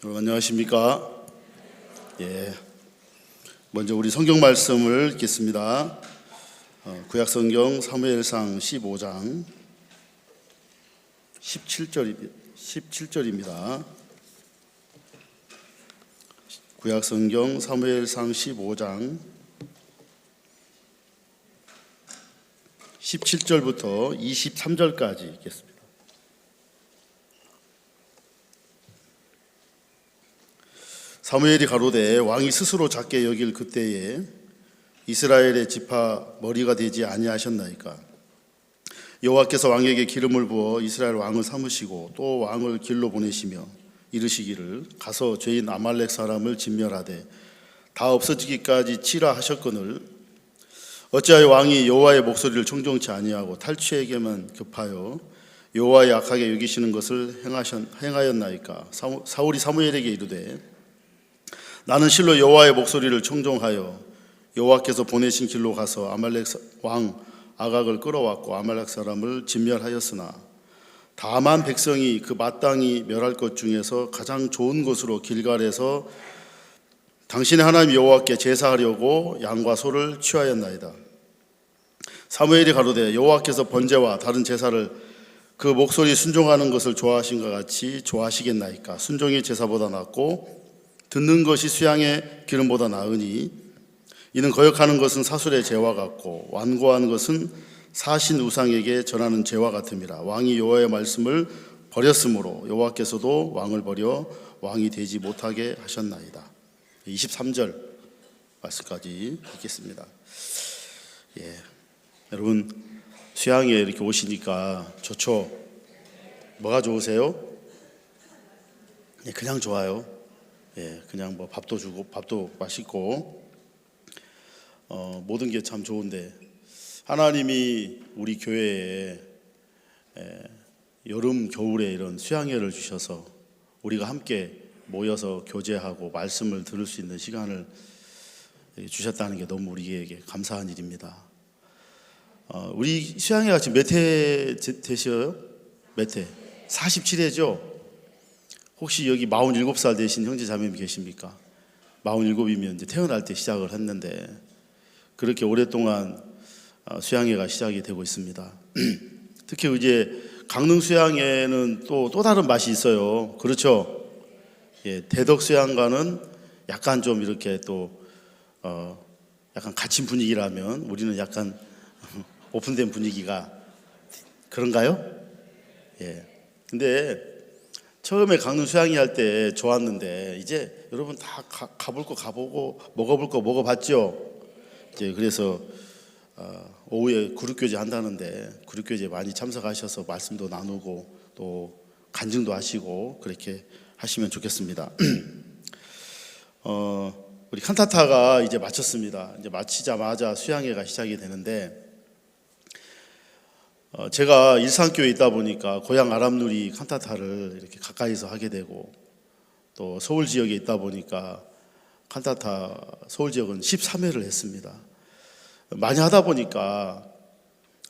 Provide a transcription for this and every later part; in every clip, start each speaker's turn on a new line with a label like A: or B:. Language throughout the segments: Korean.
A: 여러분 안녕하십니까? 먼저 우리 성경 말씀을 읽겠습니다. 구약성경 사무엘상 15장 17절입니다. 구약성경 사무엘상 15장 17절부터 23절까지 읽겠습니다. 사무엘이 가로되 왕이 스스로 작게 여길 그때에 이스라엘의 지파 머리가 되지 아니하셨나이까. 여호와께서 왕에게 기름을 부어 이스라엘 왕을 삼으시고 또 왕을 길로 보내시며 이르시기를 가서 죄인 아말렉 사람을 진멸하되 다 없어지기까지 치라 하셨거늘 어찌하여 왕이 여호와의 목소리를 청종치 아니하고 탈취에게만 급하여 여호와의 악하게 여기시는 것을 행하였나이까. 사울이 사무엘에게 이르되 나는 실로 여호와의 목소리를 청종하여 여호와께서 보내신 길로 가서 아말렉 왕 아각을 끌어왔고 아말렉 사람을 진멸하였으나 다만 백성이 그 마땅히 멸할 것 중에서 가장 좋은 것으로 길갈에서 당신의 하나님 여호와께 제사하려고 양과 소를 취하였나이다. 사무엘이 가로되 여호와께서 번제와 다른 제사를 그 목소리 순종하는 것을 좋아하신 것 같이 좋아하시겠나이까. 순종이 제사보다 낫고 듣는 것이 수양의 기름보다 나으니 이는 거역하는 것은 사술의 죄와 같고 완고한 것은 사신 우상에게 전하는 죄와 같음이라. 왕이 여호와의 말씀을 버렸으므로 여호와께서도 왕을 버려 왕이 되지 못하게 하셨나이다. 23절 말씀까지 읽겠습니다. 여러분 수양에 이렇게 오시니까 좋죠? 뭐가 좋으세요? 그냥 좋아요. 그냥 뭐 밥도 주고 밥도 맛있고 모든 게 참 좋은데 하나님이 우리 교회에 여름 겨울에 이런 수양회를 주셔서 우리가 함께 모여서 교제하고 말씀을 들을 수 있는 시간을 주셨다는 게 너무 우리에게 감사한 일입니다. 우리 수양회가 지금 몇 회 되셔요? 몇 회? 47회죠? 혹시 여기 47살 되신 형제 자매님 계십니까? 47이면 이제 태어날 때 시작을 했는데 그렇게 오랫동안 수양회가 시작이 되고 있습니다. 특히 이제 강릉 수양회는 또 다른 맛이 있어요. 그렇죠? 대덕 수양과는 약간 좀 이렇게 또 약간 갇힌 분위기라면 우리는 약간 오픈된 분위기가 그런가요? 근데 처음에 강릉 수양회 할 때 좋았는데 이제 여러분 다 가볼 거 가보고 먹어볼 거 먹어봤죠? 이제 그래서 오후에 그룹교제 한다는데 그룹교제 많이 참석하셔서 말씀도 나누고 또 간증도 하시고 그렇게 하시면 좋겠습니다. 우리 칸타타가 이제 마쳤습니다. 이제 마치자마자 수양회가 시작이 되는데 제가 일산교회에 있다 보니까 고향 아람누리 칸타타를 이렇게 가까이서 하게 되고 또 서울 지역에 있다 보니까 칸타타 서울 지역은 13회를 했습니다. 많이 하다 보니까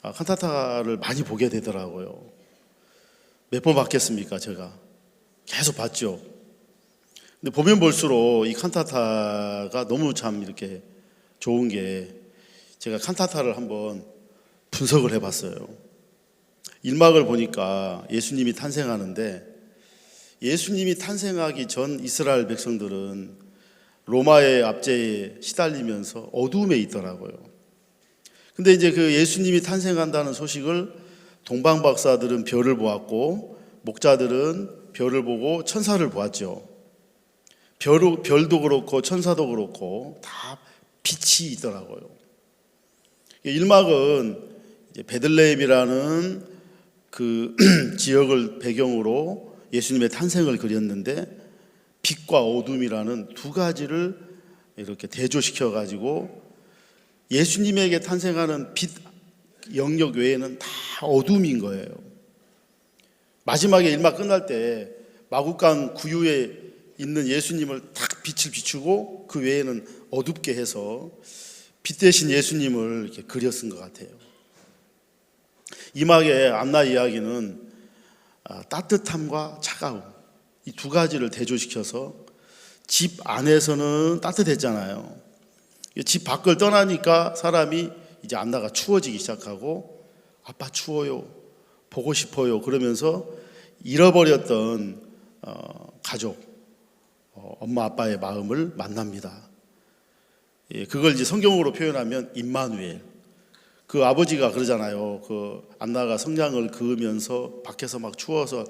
A: 칸타타를 많이 보게 되더라고요. 몇 번 봤겠습니까? 제가 계속 봤죠. 근데 보면 볼수록 이 칸타타가 너무 참 이렇게 좋은 게 제가 칸타타를 한번 분석을 해봤어요. 일막을 보니까 예수님이 탄생하는데 예수님이 탄생하기 전 이스라엘 백성들은 로마의 압제에 시달리면서 어두움에 있더라고요. 근데 이제 그 예수님이 탄생한다는 소식을 동방 박사들은 별을 보았고 목자들은 별을 보고 천사를 보았죠. 별도 그렇고 천사도 그렇고 다 빛이 있더라고요. 일막은 이제 베들레헴이라는 그 지역을 배경으로 예수님의 탄생을 그렸는데 빛과 어둠이라는 두 가지를 이렇게 대조시켜 가지고 예수님에게 탄생하는 빛 영역 외에는 다 어둠인 거예요. 마지막에 일막 끝날 때 마국간 구유에 있는 예수님을 딱 빛을 비추고 그 외에는 어둡게 해서 빛 대신 예수님을 이렇게 그려 쓴 것 같아요. 이막의 안나 이야기는 따뜻함과 차가움, 이 두 가지를 대조시켜서 집 안에서는 따뜻했잖아요. 집 밖을 떠나니까 사람이 이제 안나가 추워지기 시작하고 아빠 추워요, 보고 싶어요 그러면서 잃어버렸던 가족, 엄마 아빠의 마음을 만납니다. 그걸 이제 성경으로 표현하면 임마누엘. 그 아버지가 그러잖아요. 그 안나가 성냥을 그으면서 밖에서 막 추워서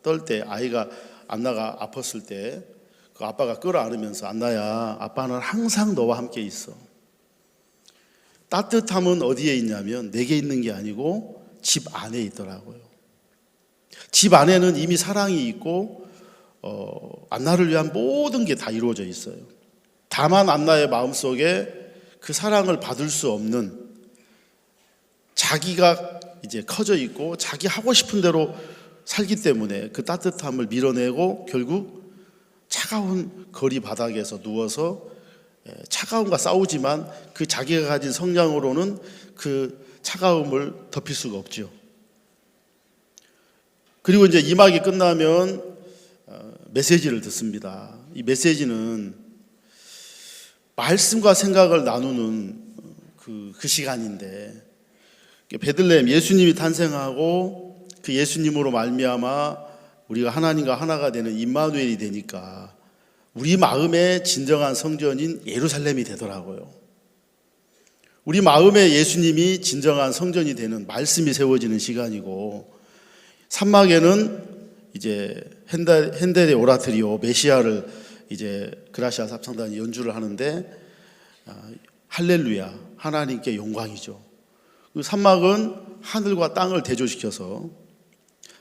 A: 떨 때 아이가 안나가 아팠을 때 그 아빠가 끌어안으면서 안나야, 아빠는 항상 너와 함께 있어. 따뜻함은 어디에 있냐면 내게 있는 게 아니고 집 안에 있더라고요. 집 안에는 이미 사랑이 있고 안나를 위한 모든 게 다 이루어져 있어요. 다만 안나의 마음속에 그 사랑을 받을 수 없는 자기가 이제 커져 있고 자기 하고 싶은 대로 살기 때문에 그 따뜻함을 밀어내고 결국 차가운 거리 바닥에서 누워서 차가움과 싸우지만 그 자기가 가진 성량으로는 그 차가움을 덮일 수가 없죠. 그리고 이제 임하기 끝나면 메시지를 듣습니다. 이 메시지는 말씀과 생각을 나누는 그 시간인데, 베들레헴 예수님이 탄생하고 그 예수님으로 말미암아 우리가 하나님과 하나가 되는 임마누엘이 되니까 우리 마음의 진정한 성전인 예루살렘이 되더라고요. 우리 마음의 예수님이 진정한 성전이 되는 말씀이 세워지는 시간이고, 산막에는 이제 핸델의 오라토리오 메시아를 이제 그라시아 합창단이 연주를 하는데 할렐루야, 하나님께 영광이죠. 그 산막은 하늘과 땅을 대조시켜서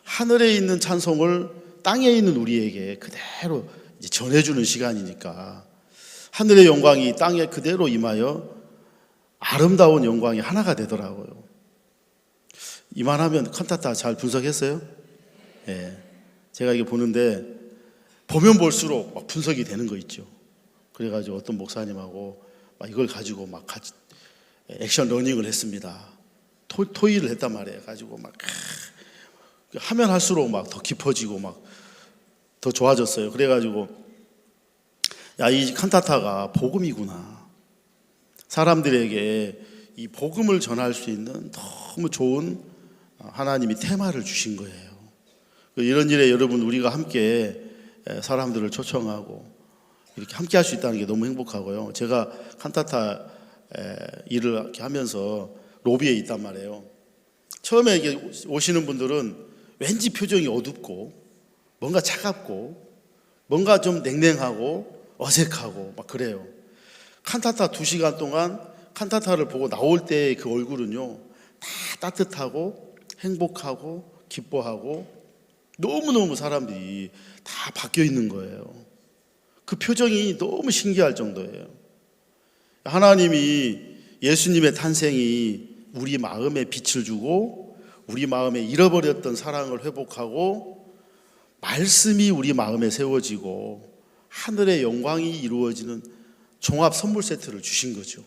A: 하늘에 있는 찬송을 땅에 있는 우리에게 그대로 이제 전해주는 시간이니까 하늘의 영광이 땅에 그대로 임하여 아름다운 영광이 하나가 되더라고요. 이만하면 칸타타 잘 분석했어요? 예. 제가 이게 보는데 보면 볼수록 막 분석이 되는 거 있죠. 그래가지고 어떤 목사님하고 막 이걸 가지고 막 같이 액션 러닝을 했습니다. 토의를 했단 말이에요. 가지고 막 하면 할수록 막 더 깊어지고 막 더 좋아졌어요. 그래가지고 야, 이 칸타타가 복음이구나. 사람들에게 이 복음을 전할 수 있는 너무 좋은 하나님이 테마를 주신 거예요. 이런 일에 여러분 우리가 함께 사람들을 초청하고 이렇게 함께 할 수 있다는 게 너무 행복하고요. 제가 칸타타 일을 이렇게 하면서 로비에 있단 말이에요. 처음에 이게 오시는 분들은 왠지 표정이 어둡고 뭔가 차갑고 뭔가 좀 냉랭하고 어색하고 막 그래요. 칸타타 2시간 동안 칸타타를 보고 나올 때 그 얼굴은요 다 따뜻하고 행복하고 기뻐하고 너무너무 사람들이 다 바뀌어 있는 거예요. 그 표정이 너무 신기할 정도예요. 하나님이 예수님의 탄생이 우리 마음에 빛을 주고 우리 마음에 잃어버렸던 사랑을 회복하고 말씀이 우리 마음에 세워지고 하늘의 영광이 이루어지는 종합 선물 세트를 주신 거죠.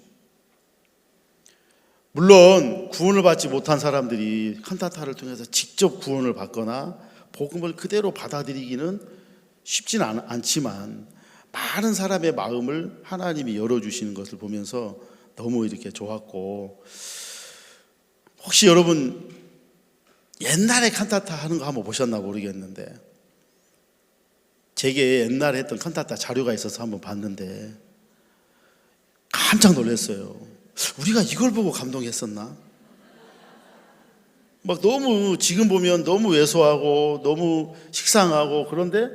A: 물론 구원을 받지 못한 사람들이 칸타타를 통해서 직접 구원을 받거나 복음을 그대로 받아들이기는 쉽지는 않지만 많은 사람의 마음을 하나님이 열어주시는 것을 보면서 너무 이렇게 좋았고, 혹시 여러분 옛날에 칸타타 하는 거 한번 보셨나 모르겠는데 제게 옛날에 했던 칸타타 자료가 있어서 한번 봤는데 깜짝 놀랐어요. 우리가 이걸 보고 감동했었나? 막 너무 지금 보면 너무 왜소하고 너무 식상하고, 그런데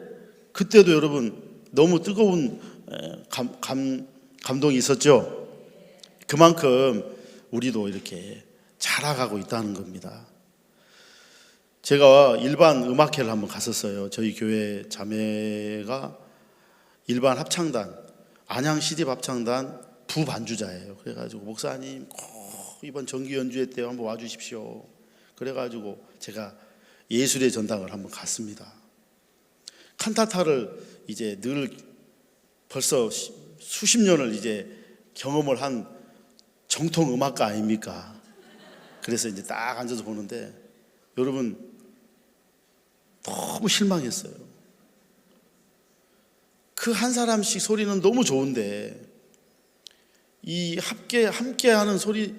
A: 그때도 여러분 너무 뜨거운 감동이 있었죠. 그만큼 우리도 이렇게 자라가고 있다는 겁니다. 제가 일반 음악회를 한번 갔었어요. 저희 교회 자매가 일반 합창단, 안양 시립 합창단 부반주자예요. 그래가지고 목사님 꼭 이번 정기 연주회 때 한번 와주십시오. 그래가지고 제가 예술의 전당을 한번 갔습니다. 칸타타를 이제 늘 벌써 수십 년을 이제 경험을 한 정통 음악가 아닙니까? 그래서 이제 딱 앉아서 보는데 여러분 너무 실망했어요. 그 한 사람씩 소리는 너무 좋은데 이 함께하는 소리,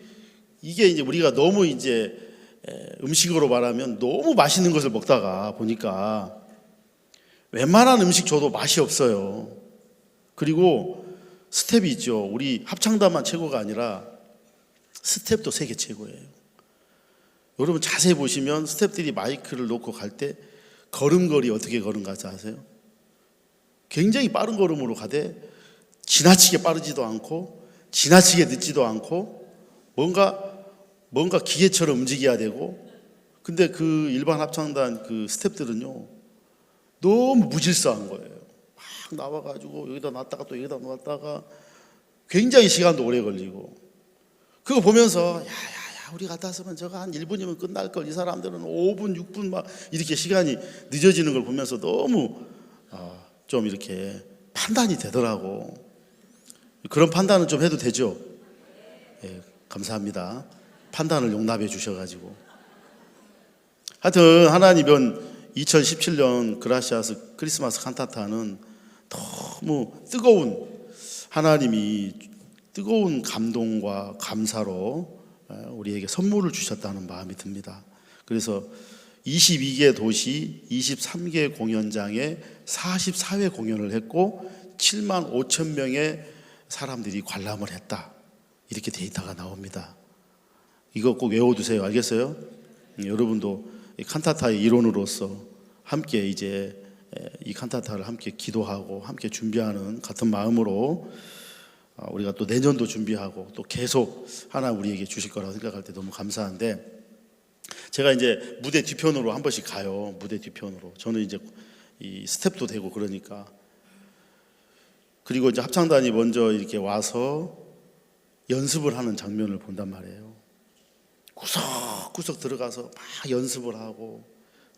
A: 이게 이제 우리가 너무 이제 음식으로 말하면 너무 맛있는 것을 먹다가 보니까 웬만한 음식 줘도 맛이 없어요. 그리고 스텝이 있죠. 우리 합창단만 최고가 아니라 스텝도 세계 최고예요. 여러분 자세히 보시면 스텝들이 마이크를 놓고 갈 때 걸음걸이 어떻게 걸은가 아세요? 굉장히 빠른 걸음으로 가되 지나치게 빠르지도 않고 지나치게 늦지도 않고 뭔가 기계처럼 움직여야 되고, 근데 그 일반 합창단 그 스텝들은요 너무 무질서한 거예요. 막 나와가지고 여기다 놨다가 또 여기다 놨다가 굉장히 시간도 오래 걸리고, 그거 보면서 야야야 우리 같았으면 저거 한 1분이면 끝날 걸, 이 사람들은 5분 6분 막 이렇게 시간이 늦어지는 걸 보면서 너무 좀 이렇게 판단이 되더라고. 그런 판단은 좀 해도 되죠? 예, 감사합니다. 판단을 용납해 주셔가지고. 하여튼 하나님은 2017년 그라시아스 크리스마스 칸타타는 너무 하나님이 뜨거운 감동과 감사로 우리에게 선물을 주셨다는 마음이 듭니다. 그래서 22개 도시 23개 공연장에 44회 공연을 했고 7만 5천 명의 사람들이 관람을 했다, 이렇게 데이터가 나옵니다. 이거 꼭 외워두세요. 알겠어요? 여러분도 이 칸타타의 일원으로서 함께 이제 이 칸타타를 함께 기도하고 함께 준비하는 같은 마음으로 우리가 또 내년도 준비하고 또 계속 하나 우리에게 주실 거라고 생각할 때 너무 감사한데, 제가 이제 무대 뒤편으로 한 번씩 가요. 무대 뒤편으로. 저는 이제 이 스텝도 되고 그러니까. 그리고 이제 합창단이 먼저 이렇게 와서 연습을 하는 장면을 본단 말이에요. 구석구석 들어가서 막 연습을 하고,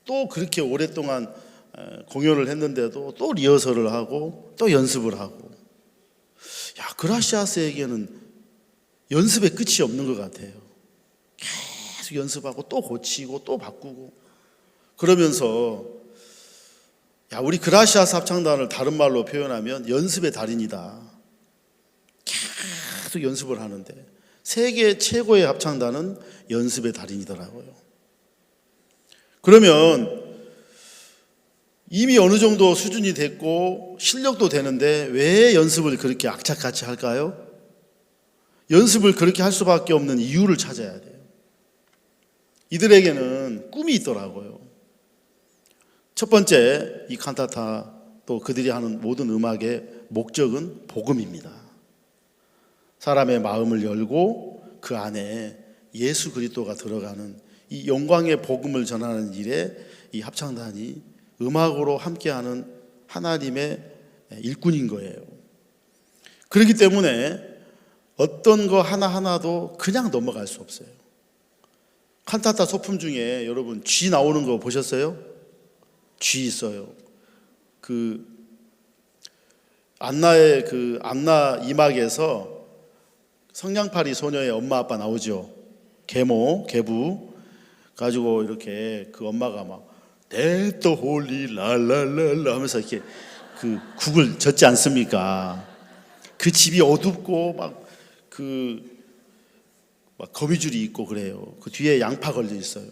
A: 또 그렇게 오랫동안 공연을 했는데도 또 리허설을 하고 또 연습을 하고. 야, 그라시아스에게는 연습의 끝이 없는 것 같아요. 계속 연습하고 또 고치고 또 바꾸고 그러면서, 야, 우리 그라시아스 합창단을 다른 말로 표현하면 연습의 달인이다. 계속 연습을 하는데 세계 최고의 합창단은 연습의 달인이더라고요. 그러면 이미 어느 정도 수준이 됐고 실력도 되는데 왜 연습을 그렇게 악착같이 할까요? 연습을 그렇게 할 수밖에 없는 이유를 찾아야 돼요. 이들에게는 꿈이 있더라고요. 첫 번째, 이 칸타타 또 그들이 하는 모든 음악의 목적은 복음입니다. 사람의 마음을 열고 그 안에 예수 그리스도가 들어가는 이 영광의 복음을 전하는 일에 이 합창단이 음악으로 함께하는 하나님의 일꾼인 거예요. 그렇기 때문에 어떤 거 하나하나도 그냥 넘어갈 수 없어요. 칸타타 소품 중에 여러분 쥐 나오는 거 보셨어요? 쥐 있어요. 그 안나의 그 안나 이막에서 성냥팔이 소녀의 엄마 아빠 나오죠. 계모, 계부 가지고 이렇게 그 엄마가 막 데또 홀리 랄랄랄라 하면서 이렇게 그 국을 젓지 않습니까? 그 집이 어둡고 막 거미줄이 있고 그래요. 그 뒤에 양파 걸려 있어요.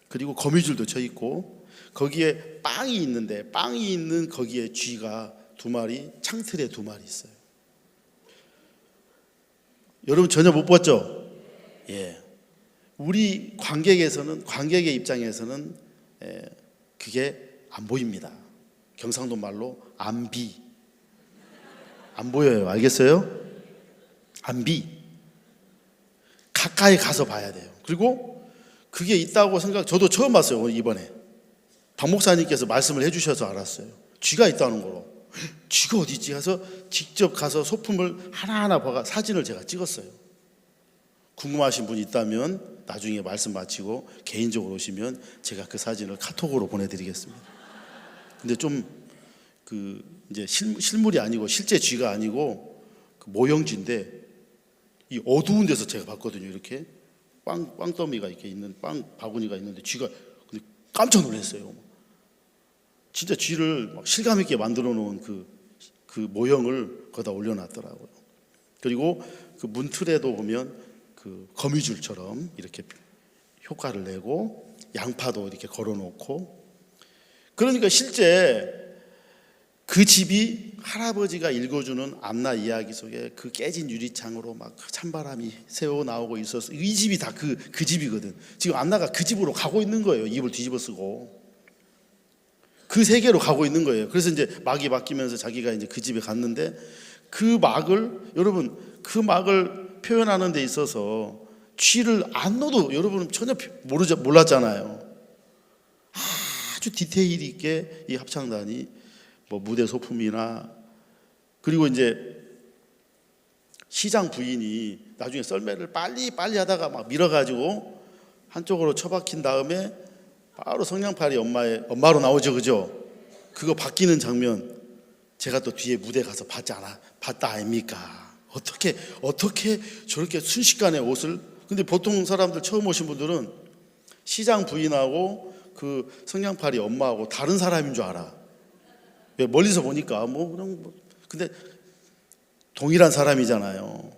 A: 그리고 거미줄도 쳐 있고 거기에 빵이 있는데 빵이 있는 거기에 쥐가 2마리, 창틀에 2마리 있어요. 여러분 전혀 못 봤죠? 예. 우리 관객의 입장에서는 그게 안 보입니다. 경상도 말로 안 보여요. 알겠어요? 가까이 가서 봐야 돼요. 그리고 그게 있다고 저도 처음 봤어요. 이번에 박 목사님께서 말씀을 해주셔서 알았어요. 쥐가 있다는 거로. 쥐가 어디 있지? 해서 직접 가서 소품을 하나하나 봐가 사진을 제가 찍었어요. 궁금하신 분이 있다면 나중에 말씀 마치고 개인적으로 오시면 제가 그 사진을 카톡으로 보내드리겠습니다. 근데 좀 이제 실물이 아니고 실제 쥐가 아니고 그 모형쥐인데 이 어두운 데서 제가 봤거든요. 이렇게 빵더미가 이렇게 있는 빵 바구니가 있는데 쥐가, 근데 깜짝 놀랐어요. 진짜 쥐를 막 실감 있게 만들어 놓은 그 그 모형을 거기다 올려놨더라고요. 그리고 그 문틀에도 보면 그 거미줄처럼 이렇게 효과를 내고 양파도 이렇게 걸어놓고, 그러니까 실제 그 집이 할아버지가 읽어주는 앞날 이야기 속에 그 깨진 유리창으로 막 찬바람이 새어 나오고 있어서 이 집이 다 그 집이거든. 지금 안나가 그 집으로 가고 있는 거예요. 입을 뒤집어 쓰고 그 세계로 가고 있는 거예요. 그래서 이제 막이 바뀌면서 자기가 이제 그 집에 갔는데, 그 막을, 여러분, 그 막을 표현하는 데 있어서 쥐를 안 넣어도 여러분은 전혀 몰랐잖아요. 아주 디테일 있게 이 합창단이 뭐 무대 소품이나, 그리고 이제 시장 부인이 나중에 썰매를 빨리 하다가 막 밀어가지고 한쪽으로 처박힌 다음에 바로 성냥팔이 엄마로 나오죠, 그죠? 그거 바뀌는 장면 제가 또 뒤에 무대 가서 봤다 아닙니까? 어떻게 저렇게 순식간에 옷을, 근데 보통 사람들 처음 오신 분들은 시장 부인하고 그 성냥팔이 엄마하고 다른 사람인 줄 알아. 왜? 멀리서 보니까 근데 동일한 사람이잖아요.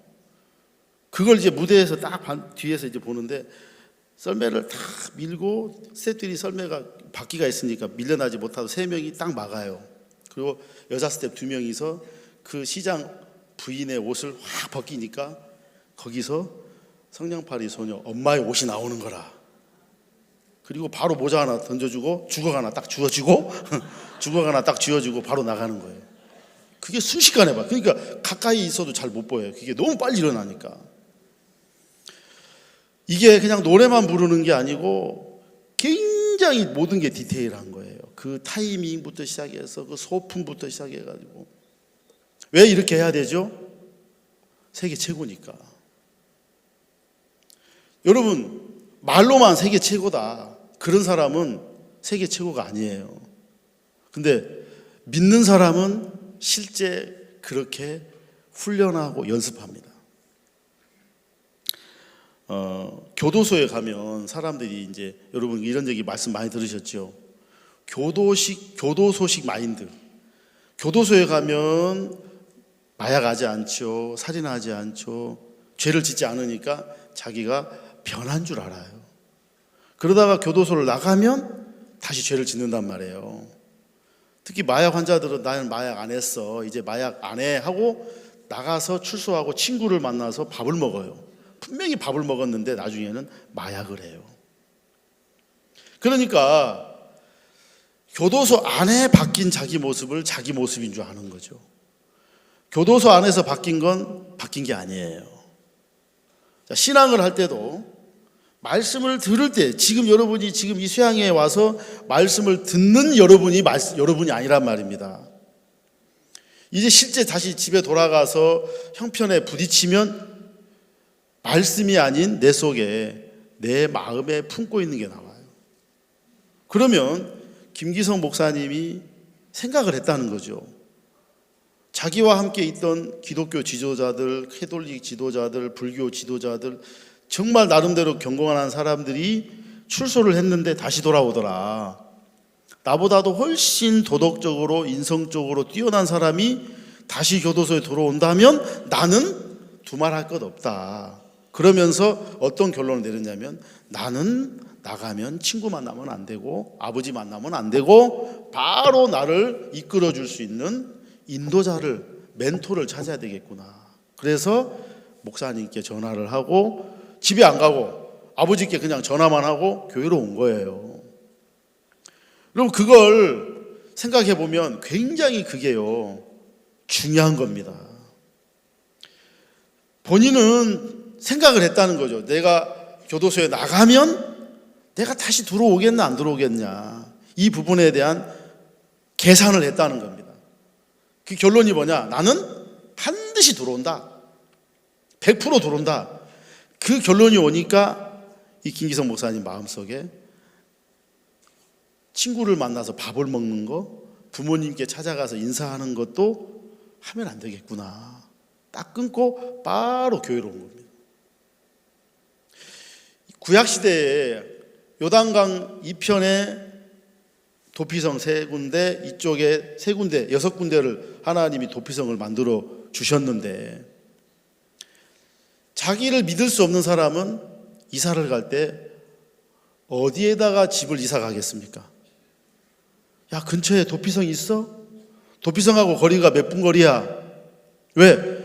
A: 그걸 이제 무대에서 딱 뒤에서 이제 보는데, 썰매를 딱 밀고 스태프들이 썰매가 바퀴가 있으니까 밀려나지 못하고 3명이 딱 막아요. 그리고 여자 스태프 2명이서 그 시장 부인의 옷을 확 벗기니까 거기서 성냥팔이 소녀 엄마의 옷이 나오는 거라. 그리고 바로 모자 하나 던져주고 주걱 하나 딱 쥐어주고 주걱 하나 딱 쥐어주고 바로 나가는 거예요. 그게 순식간에 봐. 그러니까 가까이 있어도 잘 못 보여요. 그게 너무 빨리 일어나니까. 이게 그냥 노래만 부르는 게 아니고 굉장히 모든 게 디테일한 거예요. 그 타이밍부터 시작해서 그 소품부터 시작해가지고. 왜 이렇게 해야 되죠? 세계 최고니까. 여러분, 말로만 세계 최고다, 그런 사람은 세계 최고가 아니에요. 근데 믿는 사람은 실제 그렇게 훈련하고 연습합니다. 교도소에 가면 사람들이 이제, 여러분 이런 얘기 말씀 많이 들으셨죠? 교도소식 마인드. 교도소에 가면 마약하지 않죠, 살인하지 않죠, 죄를 짓지 않으니까 자기가 변한 줄 알아요. 그러다가 교도소를 나가면 다시 죄를 짓는단 말이에요. 특히 마약 환자들은 나는 마약 안 했어, 이제 마약 안 해 하고 나가서 출소하고 친구를 만나서 밥을 먹어요. 분명히 밥을 먹었는데 나중에는 마약을 해요. 그러니까 교도소 안에 바뀐 자기 모습을 자기 모습인 줄 아는 거죠. 교도소 안에서 바뀐 건 바뀐 게 아니에요. 자, 신앙을 할 때도 말씀을 들을 때, 지금 여러분이 지금 이 수양회에 와서 말씀을 듣는 여러분이 아니란 말입니다. 이제 실제 다시 집에 돌아가서 형편에 부딪히면 말씀이 아닌 내 속에, 내 마음에 품고 있는 게 나와요. 그러면 김기성 목사님이 생각을 했다는 거죠. 자기와 함께 있던 기독교 지도자들, 캐톨릭 지도자들, 불교 지도자들, 정말 나름대로 경건한 사람들이 출소를 했는데 다시 돌아오더라. 나보다도 훨씬 도덕적으로, 인성적으로 뛰어난 사람이 다시 교도소에 들어온다면 나는 두말할 것 없다. 그러면서 어떤 결론을 내렸냐면, 나는 나가면 친구 만나면 안 되고 아버지 만나면 안 되고 바로 나를 이끌어 줄 수 있는 인도자를, 멘토를 찾아야 되겠구나. 그래서 목사님께 전화를 하고 집에 안 가고 아버지께 그냥 전화만 하고 교회로 온 거예요. 그럼 그걸 생각해 보면 굉장히 그게요, 중요한 겁니다. 본인은 생각을 했다는 거죠. 내가 교도소에 나가면 내가 다시 들어오겠나 안 들어오겠냐, 이 부분에 대한 계산을 했다는 겁니다. 그 결론이 뭐냐? 나는 반드시 들어온다, 100% 들어온다. 그 결론이 오니까 이 김기성 목사님 마음속에 친구를 만나서 밥을 먹는 거, 부모님께 찾아가서 인사하는 것도 하면 안 되겠구나, 딱 끊고 바로 교회로 온 겁니다. 구약시대에 요단강 이편에 도피성 3군데, 이쪽에 3군데, 6군데를 하나님이 도피성을 만들어 주셨는데, 자기를 믿을 수 없는 사람은 이사를 갈 때 어디에다가 집을 이사 가겠습니까? 야, 근처에 도피성 있어? 도피성하고 거리가 몇 분 거리야? 왜?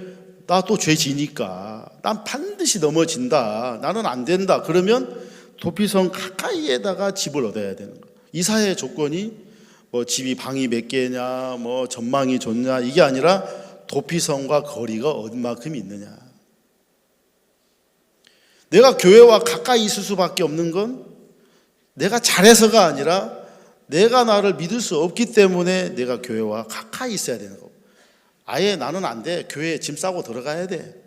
A: 나 또 죄 지니까. 난 반드시 넘어진다. 나는 안 된다. 그러면 도피성 가까이에다가 집을 얻어야 되는 거야. 이사의 조건이 뭐 집이 방이 몇 개냐, 뭐 전망이 좋냐, 이게 아니라 도피성과 거리가 얼마큼 있느냐. 내가 교회와 가까이 있을 수밖에 없는 건 내가 잘해서가 아니라 내가 나를 믿을 수 없기 때문에 내가 교회와 가까이 있어야 되는 거고, 아예 나는 안 돼. 교회에 짐 싸고 들어가야 돼.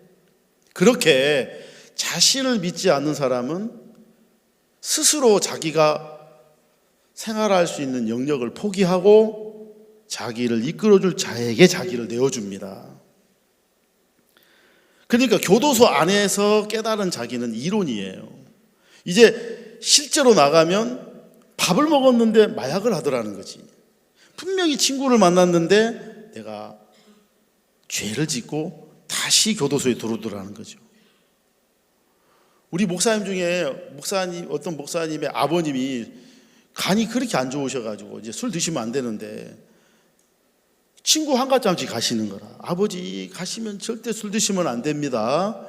A: 그렇게 자신을 믿지 않는 사람은 스스로 자기가 생활할 수 있는 영역을 포기하고 자기를 이끌어줄 자에게 자기를 내어줍니다. 그러니까 교도소 안에서 깨달은 자기는 이론이에요. 이제 실제로 나가면 밥을 먹었는데 마약을 하더라는 거지. 분명히 친구를 만났는데 내가 죄를 짓고 다시 교도소에 들어오더라는 거죠. 우리 목사님 중에 어떤 목사님의 아버님이 간이 그렇게 안 좋으셔가지고 이제 술 드시면 안 되는데 친구 한가장씩 가시는 거라. 아버지 가시면 절대 술 드시면 안 됩니다.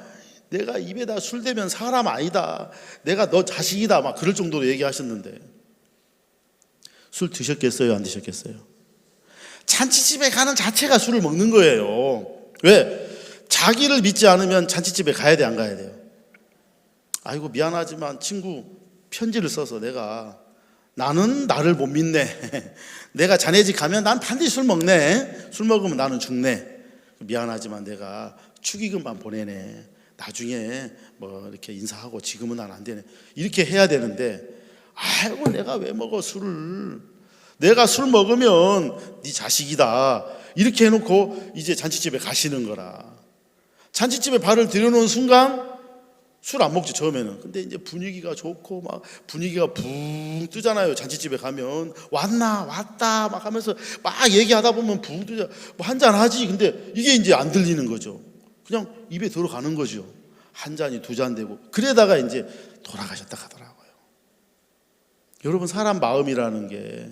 A: 내가 입에다 술 대면 사람 아니다. 내가 너 자식이다. 막 그럴 정도로 얘기하셨는데 술 드셨겠어요? 안 드셨겠어요? 잔치집에 가는 자체가 술을 먹는 거예요. 왜? 자기를 믿지 않으면 잔치집에 가야 돼, 안 가야 돼요? 아이고 미안하지만 친구 편지를 써서 나는 나를 못 믿네. 내가 자네 집 가면 난 반드시 술 먹네. 술 먹으면 나는 죽네. 미안하지만 내가 축의금만 보내네. 나중에 뭐 이렇게 인사하고 지금은 난 안 되네. 이렇게 해야 되는데, 아이고 내가 왜 먹어 술을. 내가 술 먹으면 네 자식이다. 이렇게 해놓고 이제 잔치집에 가시는 거라. 잔치집에 발을 들여놓은 순간 술 안 먹지 처음에는. 근데 이제 분위기가 좋고 막 분위기가 붕 뜨잖아요. 잔치집에 가면 왔다 막 하면서 막 얘기하다 보면 붕 뜨자. 뭐 한잔 하지. 근데 이게 이제 안 들리는 거죠. 그냥 입에 들어가는 거죠. 한 잔이 2잔 되고. 그러다가 이제 돌아가셨다 하더라고요. 여러분, 사람 마음이라는 게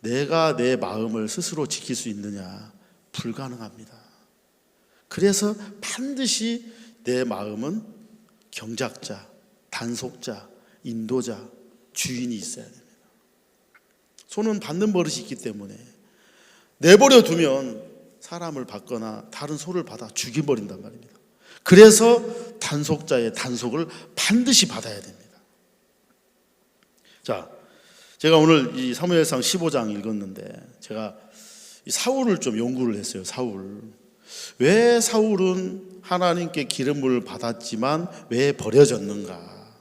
A: 내가 내 마음을 스스로 지킬 수 있느냐? 불가능합니다. 그래서 반드시 내 마음은 경작자, 단속자, 인도자, 주인이 있어야 됩니다. 손은 받는 버릇이 있기 때문에 내버려 두면 사람을 받거나 다른 소를 받아 죽여버린단 말입니다. 그래서 단속자의 단속을 반드시 받아야 됩니다. 자, 제가 오늘 이 사무엘상 15장 읽었는데 제가 이 사울을 좀 연구를 했어요. 왜 사울은 하나님께 기름을 받았지만 왜 버려졌는가?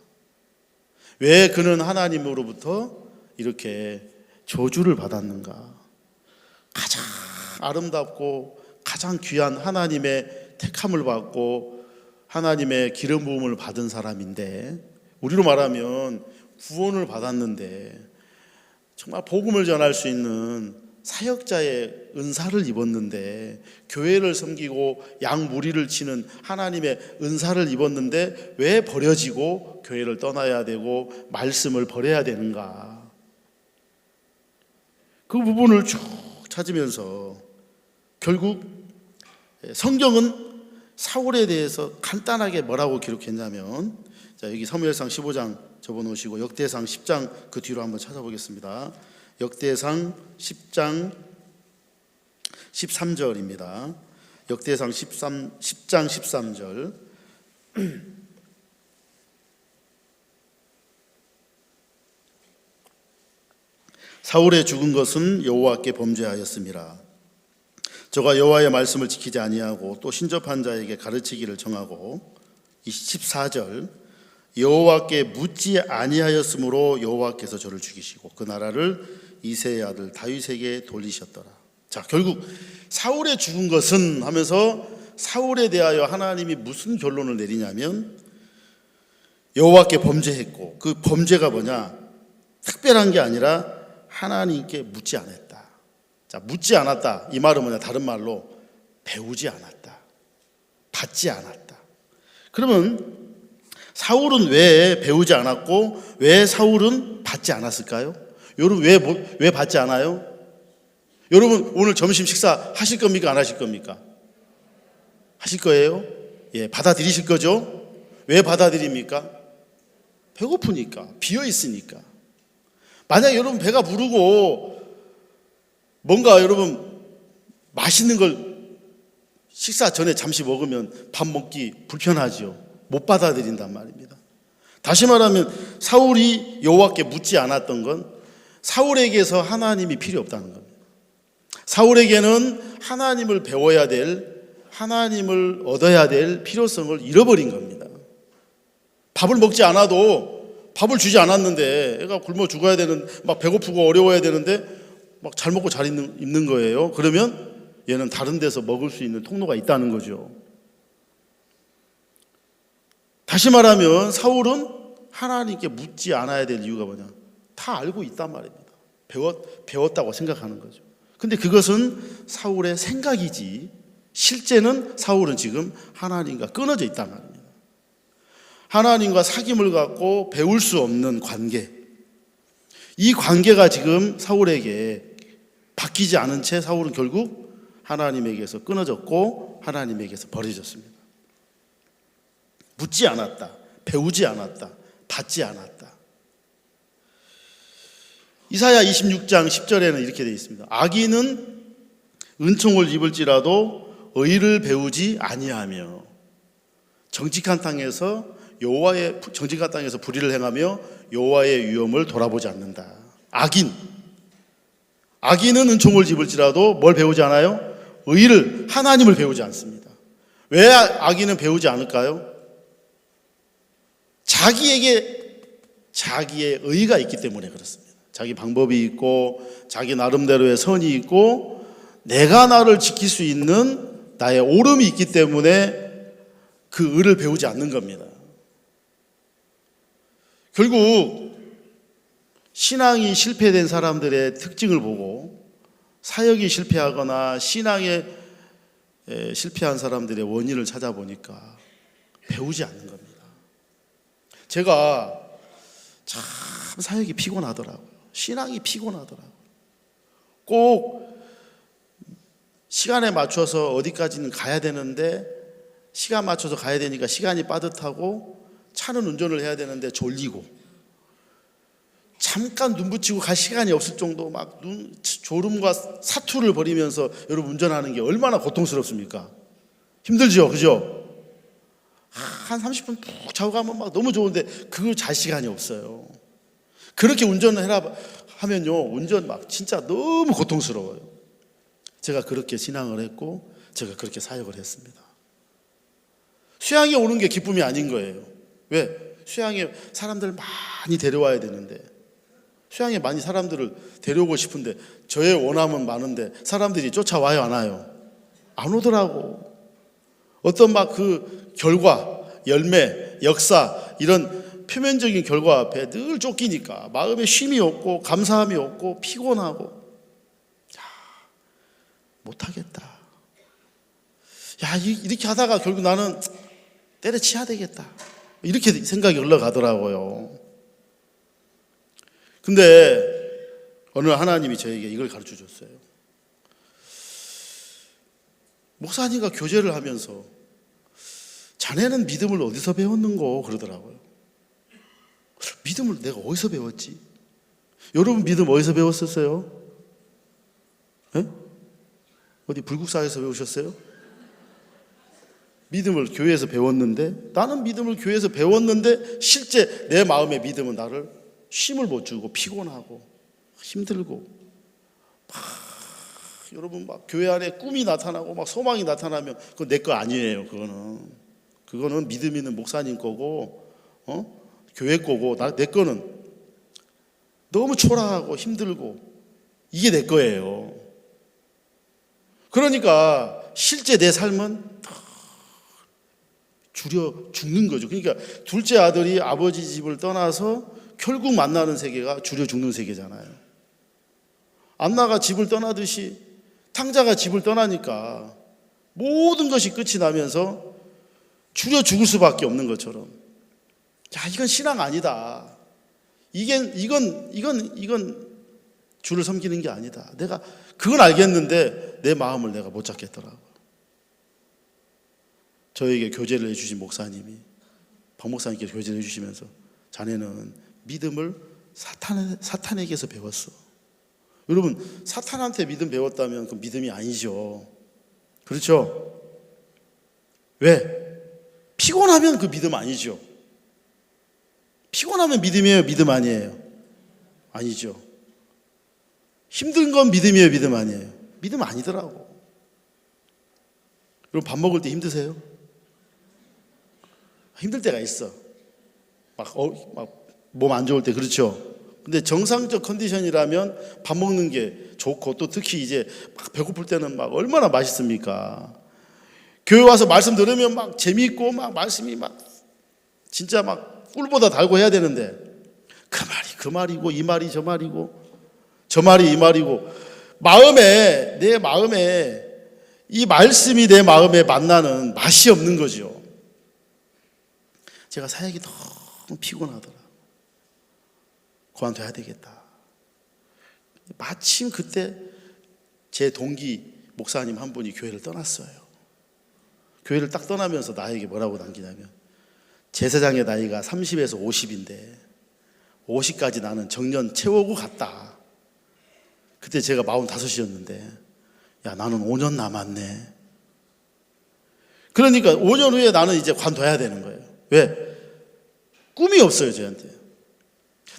A: 왜 그는 하나님으로부터 이렇게 저주를 받았는가? 가장 아름답고 가장 귀한 하나님의 택함을 받고 하나님의 기름 부음을 받은 사람인데, 우리로 말하면 구원을 받았는데 정말 복음을 전할 수 있는 사역자의 은사를 입었는데, 교회를 섬기고 양무리를 치는 하나님의 은사를 입었는데 왜 버려지고 교회를 떠나야 되고 말씀을 버려야 되는가? 그 부분을 쭉 찾으면서 결국 성경은 사울에 대해서 간단하게 뭐라고 기록했냐면, 자, 여기 사무엘상 15장 접어놓으시고 역대상 10장 그 뒤로 한번 찾아보겠습니다. 역대상 10장 13절입니다. 역대상 10장 13절. 사울의 죽은 것은 여호와께 범죄하였음이라. 저가 여호와의 말씀을 지키지 아니하고 또 신접한 자에게 가르치기를 정하고, 14절, 여호와께 묻지 아니하였으므로 여호와께서 저를 죽이시고 그 나라를 이새의 아들 다윗에게 돌리셨더라. 자, 결국 사울의 죽은 것은 하면서 사울에 대하여 하나님이 무슨 결론을 내리냐면, 여호와께 범죄했고, 그 범죄가 뭐냐? 특별한 게 아니라 하나님께 묻지 않았다. 자, 묻지 않았다. 이 말은 뭐냐? 다른 말로 배우지 않았다. 받지 않았다. 그러면 사울은 왜 배우지 않았고 왜 사울은 받지 않았을까요? 여러분 왜 받지 않아요? 여러분 오늘 점심 식사 하실 겁니까? 안 하실 겁니까? 하실 거예요? 예, 받아들이실 거죠? 왜 받아들입니까? 배고프니까, 비어 있으니까. 만약 여러분 배가 부르고 뭔가 여러분 맛있는 걸 식사 전에 잠시 먹으면 밥 먹기 불편하죠. 못 받아들인단 말입니다. 다시 말하면 사울이 여호와께 묻지 않았던 건 사울에게서 하나님이 필요 없다는 겁니다. 사울에게는 하나님을 배워야 될, 하나님을 얻어야 될 필요성을 잃어버린 겁니다. 밥을 먹지 않아도 밥을 주지 않았는데 애가 굶어 죽어야 되는, 막 배고프고 어려워야 되는데 막 잘 먹고 잘 입는 거예요. 그러면 얘는 다른 데서 먹을 수 있는 통로가 있다는 거죠. 다시 말하면 사울은 하나님께 묻지 않아야 될 이유가 뭐냐? 다 알고 있단 말입니다. 배웠다고 생각하는 거죠. 근데 그것은 사울의 생각이지 실제는 사울은 지금 하나님과 끊어져 있단 말입니다. 하나님과 사귐을 갖고 배울 수 없는 관계, 이 관계가 지금 사울에게 바뀌지 않은 채 사울은 결국 하나님에게서 끊어졌고 하나님에게서 버려졌습니다. 묻지 않았다, 배우지 않았다, 받지 않았다. 이사야 26장 10절에는 이렇게 되어 있습니다. 악인은 은총을 입을지라도 의를 배우지 아니하며 정직한 땅에서 불의를 행하며 여호와의 위엄을 돌아보지 않는다. 악인은 은총을 입을지라도 뭘 배우지 않아요? 의를, 하나님을 배우지 않습니다. 왜 악인은 배우지 않을까요? 자기의 의가 있기 때문에 그렇습니다. 자기 방법이 있고 자기 나름대로의 선이 있고 내가 나를 지킬 수 있는 나의 옳음이 있기 때문에 그 의를 배우지 않는 겁니다. 결국 신앙이 실패된 사람들의 특징을 보고 사역이 실패하거나 신앙에 실패한 사람들의 원인을 찾아보니까 배우지 않는 겁니다. 제가 참 사역이 피곤하더라고요. 신앙이 피곤하더라고요. 꼭 시간에 맞춰서 어디까지는 가야 되는데 시간 맞춰서 가야 되니까 시간이 빠듯하고 차는 운전을 해야 되는데 졸리고 잠깐 눈 붙이고 갈 시간이 없을 정도 막 졸음과 사투를 벌이면서 여러분 운전하는 게 얼마나 고통스럽습니까? 힘들죠, 그죠? 한 30분 푹 자고 가면 막 너무 좋은데 그걸 잘 시간이 없어요. 그렇게 운전을 해라 하면요, 운전 막 진짜 너무 고통스러워요. 제가 그렇게 신앙을 했고 제가 그렇게 사역을 했습니다. 수양에 오는 게 기쁨이 아닌 거예요. 왜? 수양에 사람들 많이 데려와야 되는데 수양에 많이 사람들을 데려오고 싶은데 저의 원함은 많은데 사람들이 쫓아와요, 안 와요? 안 오더라고. 어떤 막 그 결과, 열매, 역사 이런 표면적인 결과 앞에 늘 쫓기니까 마음에 쉼이 없고 감사함이 없고 피곤하고 못하겠다. 이렇게 하다가 결국 나는 때려치워야 되겠다. 이렇게 생각이 흘러가더라고요. 근데 어느 하나님이 저에게 이걸 가르쳐 줬어요. 목사님과 교제를 하면서 자네는 믿음을 어디서 배웠는고 그러더라고요. 믿음을 내가 어디서 배웠지? 여러분 믿음 어디서 배웠었어요? 네? 어디 불국사에서 배우셨어요? 믿음을 교회에서 배웠는데 나는 믿음을 교회에서 배웠는데 실제 내 마음의 믿음은 나를 쉼을 못 주고 피곤하고 힘들고 여러분 막 교회 안에 꿈이 나타나고 막 소망이 나타나면 그건 내 거 아니에요. 그거는 믿음 있는 목사님 거고 교회 거고 내 거는 너무 초라하고 힘들고 이게 내 거예요. 그러니까 실제 내 삶은 줄여 죽는 거죠. 그러니까 둘째 아들이 아버지 집을 떠나서 결국 만나는 세계가 줄여 죽는 세계잖아요. 안나가 집을 떠나듯이 탕자가 집을 떠나니까 모든 것이 끝이 나면서 줄여 죽을 수밖에 없는 것처럼, 야, 이건 신앙 아니다. 이건 주를 섬기는 게 아니다. 내가 그건 알겠는데 내 마음을 내가 못 잡겠더라고. 저에게 교제를 해주신 목사님이, 박 목사님께서 교제를 해주시면서, 자네는 믿음을 사탄에게서 배웠어. 여러분, 사탄한테 믿음 배웠다면 그 믿음이 아니죠. 그렇죠? 왜? 피곤하면 그 믿음 아니죠. 피곤하면 믿음이에요, 믿음 아니에요? 아니죠. 힘든 건 믿음이에요, 믿음 아니에요? 믿음 아니더라고. 여러분, 밥 먹을 때 힘드세요? 힘들 때가 있어. 막 몸 안 좋을 때, 그렇죠? 근데 정상적 컨디션이라면 밥 먹는 게 좋고, 또 특히 이제 막 배고플 때는 막 얼마나 맛있습니까? 교회 와서 말씀 들으면 막 재미있고, 막 말씀이 막 진짜 막 꿀보다 달고 해야 되는데, 그 말이 그 말이고, 이 말이 저 말이고, 저 말이 이 말이고, 내 마음에 이 말씀이 내 마음에 만나는 맛이 없는 거죠. 제가 사역이 너무 피곤하더라. 그만둬야 되겠다. 마침 그때 제 동기 목사님 한 분이 교회를 떠났어요. 교회를 딱 떠나면서 나에게 뭐라고 남기냐면, 제사장의 나이가 30에서 50인데 50까지 나는 정년 채우고 갔다. 그때 제가 45이었는데, 야, 나는 5년 남았네. 그러니까 5년 후에 나는 이제 관둬야 되는 거예요. 왜? 꿈이 없어요, 저한테.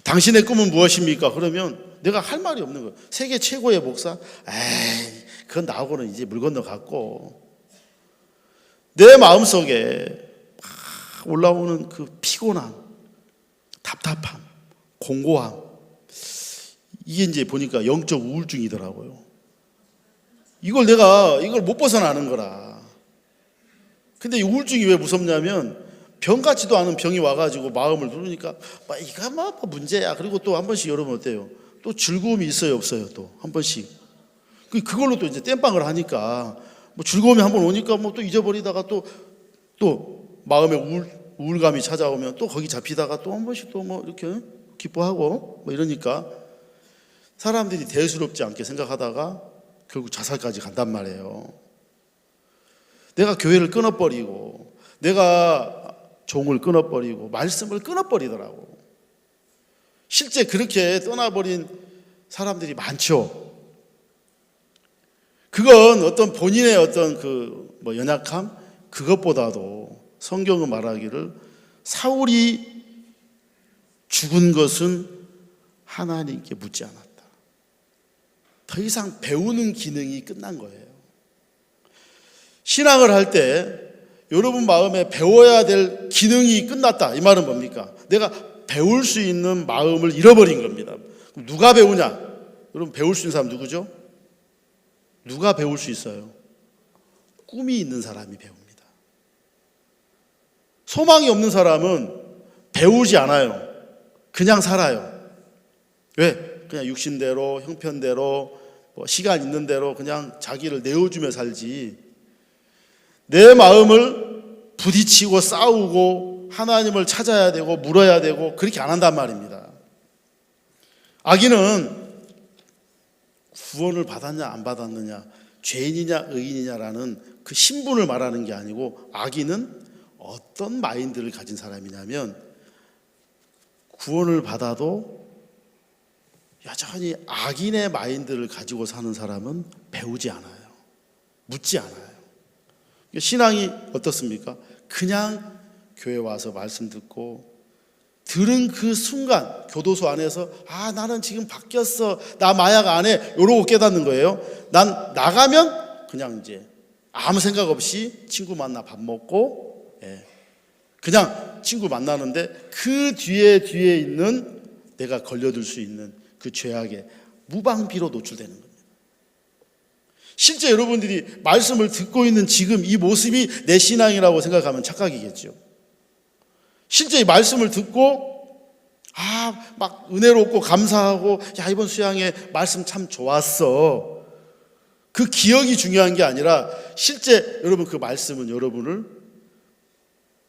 A: 당신의 꿈은 무엇입니까? 그러면 내가 할 말이 없는 거예요. 세계 최고의 목사? 에이, 그건 나하고는 이제 물 건너갔고. 내 마음속에 막 올라오는 그 피곤함, 답답함, 공고함, 이게 이제 보니까 영적 우울증이더라고요. 이걸 못 벗어나는 거라. 근데 이 우울증이 왜 무섭냐면, 병 같지도 않은 병이 와가지고 마음을 누르니까 이거 뭐 문제야. 그리고 또 한 번씩 여러분 어때요? 또 즐거움이 있어요, 없어요? 또 한 번씩 그걸로 또 이제 땜빵을 하니까 뭐 즐거움이 한 번 오니까 뭐 또 잊어버리다가 또 마음에 우울감이 찾아오면 또 거기 잡히다가 또 한 번씩 또 뭐 이렇게 기뻐하고 뭐 이러니까 사람들이 대수롭지 않게 생각하다가 결국 자살까지 간단 말이에요. 내가 교회를 끊어버리고, 내가 종을 끊어버리고, 말씀을 끊어버리더라고. 실제 그렇게 떠나버린 사람들이 많죠. 그건 어떤 본인의 어떤 연약함, 그것보다도 성경은 말하기를, 사울이 죽은 것은 하나님께 묻지 않았다. 더 이상 배우는 기능이 끝난 거예요. 신앙을 할 때 여러분 마음에 배워야 될 기능이 끝났다. 이 말은 뭡니까? 내가 배울 수 있는 마음을 잃어버린 겁니다. 그럼 누가 배우냐? 여러분, 배울 수 있는 사람 누구죠? 누가 배울 수 있어요? 꿈이 있는 사람이 배웁니다. 소망이 없는 사람은 배우지 않아요. 그냥 살아요. 왜? 그냥 육신대로, 형편대로, 시간 있는 대로 그냥 자기를 내어주며 살지, 내 마음을 부딪히고 싸우고 하나님을 찾아야 되고 물어야 되고 그렇게 안 한단 말입니다. 악인은 구원을 받았냐 안 받았느냐, 죄인이냐 의인이냐라는 그 신분을 말하는 게 아니고, 악인은 어떤 마인드를 가진 사람이냐면, 구원을 받아도 여전히 악인의 마인드를 가지고 사는 사람은 배우지 않아요. 묻지 않아요. 신앙이 어떻습니까? 그냥 교회 와서 말씀 듣고 들은 그 순간 교도소 안에서, 나는 지금 바뀌었어, 나 마약 안 해, 이러고 깨닫는 거예요. 난 나가면 그냥 이제 아무 생각 없이 친구 만나 밥 먹고, 그냥 친구 만나는데 그 뒤에 있는 내가 걸려들 수 있는 그 죄악에 무방비로 노출되는 겁니다. 실제 여러분들이 말씀을 듣고 있는 지금 이 모습이 내 신앙이라고 생각하면 착각이겠죠. 실제 이 말씀을 듣고 막 은혜롭고 감사하고, 야, 이번 수양회 말씀 참 좋았어. 그 기억이 중요한 게 아니라 실제 여러분 그 말씀은 여러분을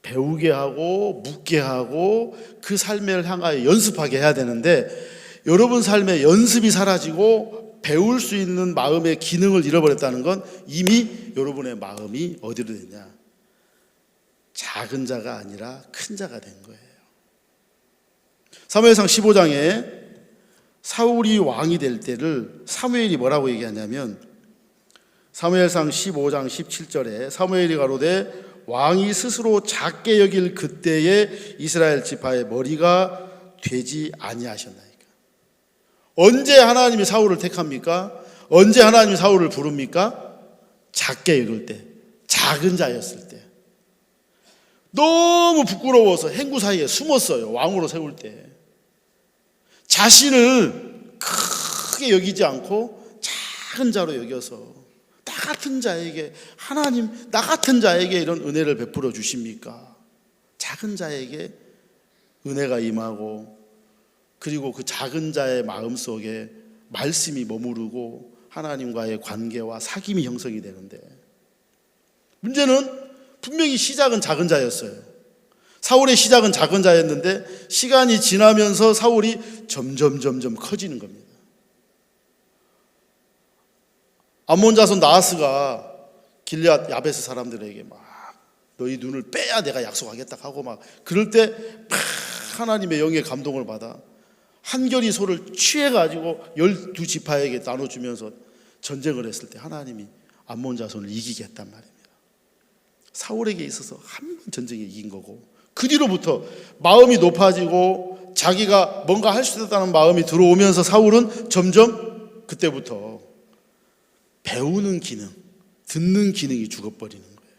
A: 배우게 하고 묻게 하고 그 삶을 향하여 연습하게 해야 되는데, 여러분 삶에 연습이 사라지고 배울 수 있는 마음의 기능을 잃어버렸다는 건 이미 여러분의 마음이 어디로 됐냐? 작은 자가 아니라 큰 자가 된 거예요. 사무엘상 15장에 사울이 왕이 될 때를 사무엘이 뭐라고 얘기하냐면, 사무엘상 15장 17절에 사무엘이 가로되 왕이 스스로 작게 여길 그때에 이스라엘 지파의 머리가 되지 아니하셨나이까. 언제 하나님이 사울을 택합니까? 언제 하나님이 사울을 부릅니까? 작게 여길 때, 작은 자였을 때. 너무 부끄러워서 행구 사이에 숨었어요. 왕으로 세울 때. 자신을 크게 여기지 않고 작은 자로 여겨서, 나 같은 자에게, 하나님 나 같은 자에게 이런 은혜를 베풀어 주십니까? 작은 자에게 은혜가 임하고, 그리고 그 작은 자의 마음속에 말씀이 머무르고 하나님과의 관계와 사귐이 형성이 되는데, 문제는 분명히 시작은 작은 자였어요. 사울의 시작은 작은 자였는데 시간이 지나면서 사울이 점점 커지는 겁니다. 암몬 자손 나하스가 길앗 야베스 사람들에게 막 너희 눈을 빼야 내가 약속하겠다 하고 막 그럴 때 막 하나님의 영의 감동을 받아 한결이 소를 취해가지고 12지파에게 나눠주면서 전쟁을 했을 때 하나님이 암몬 자손을 이기겠단 말입니다. 사울에게 있어서 한 번 전쟁에 이긴 거고, 그 뒤로부터 마음이 높아지고 자기가 뭔가 할 수 있다는 마음이 들어오면서 사울은 점점 그때부터 배우는 기능, 듣는 기능이 죽어버리는 거예요.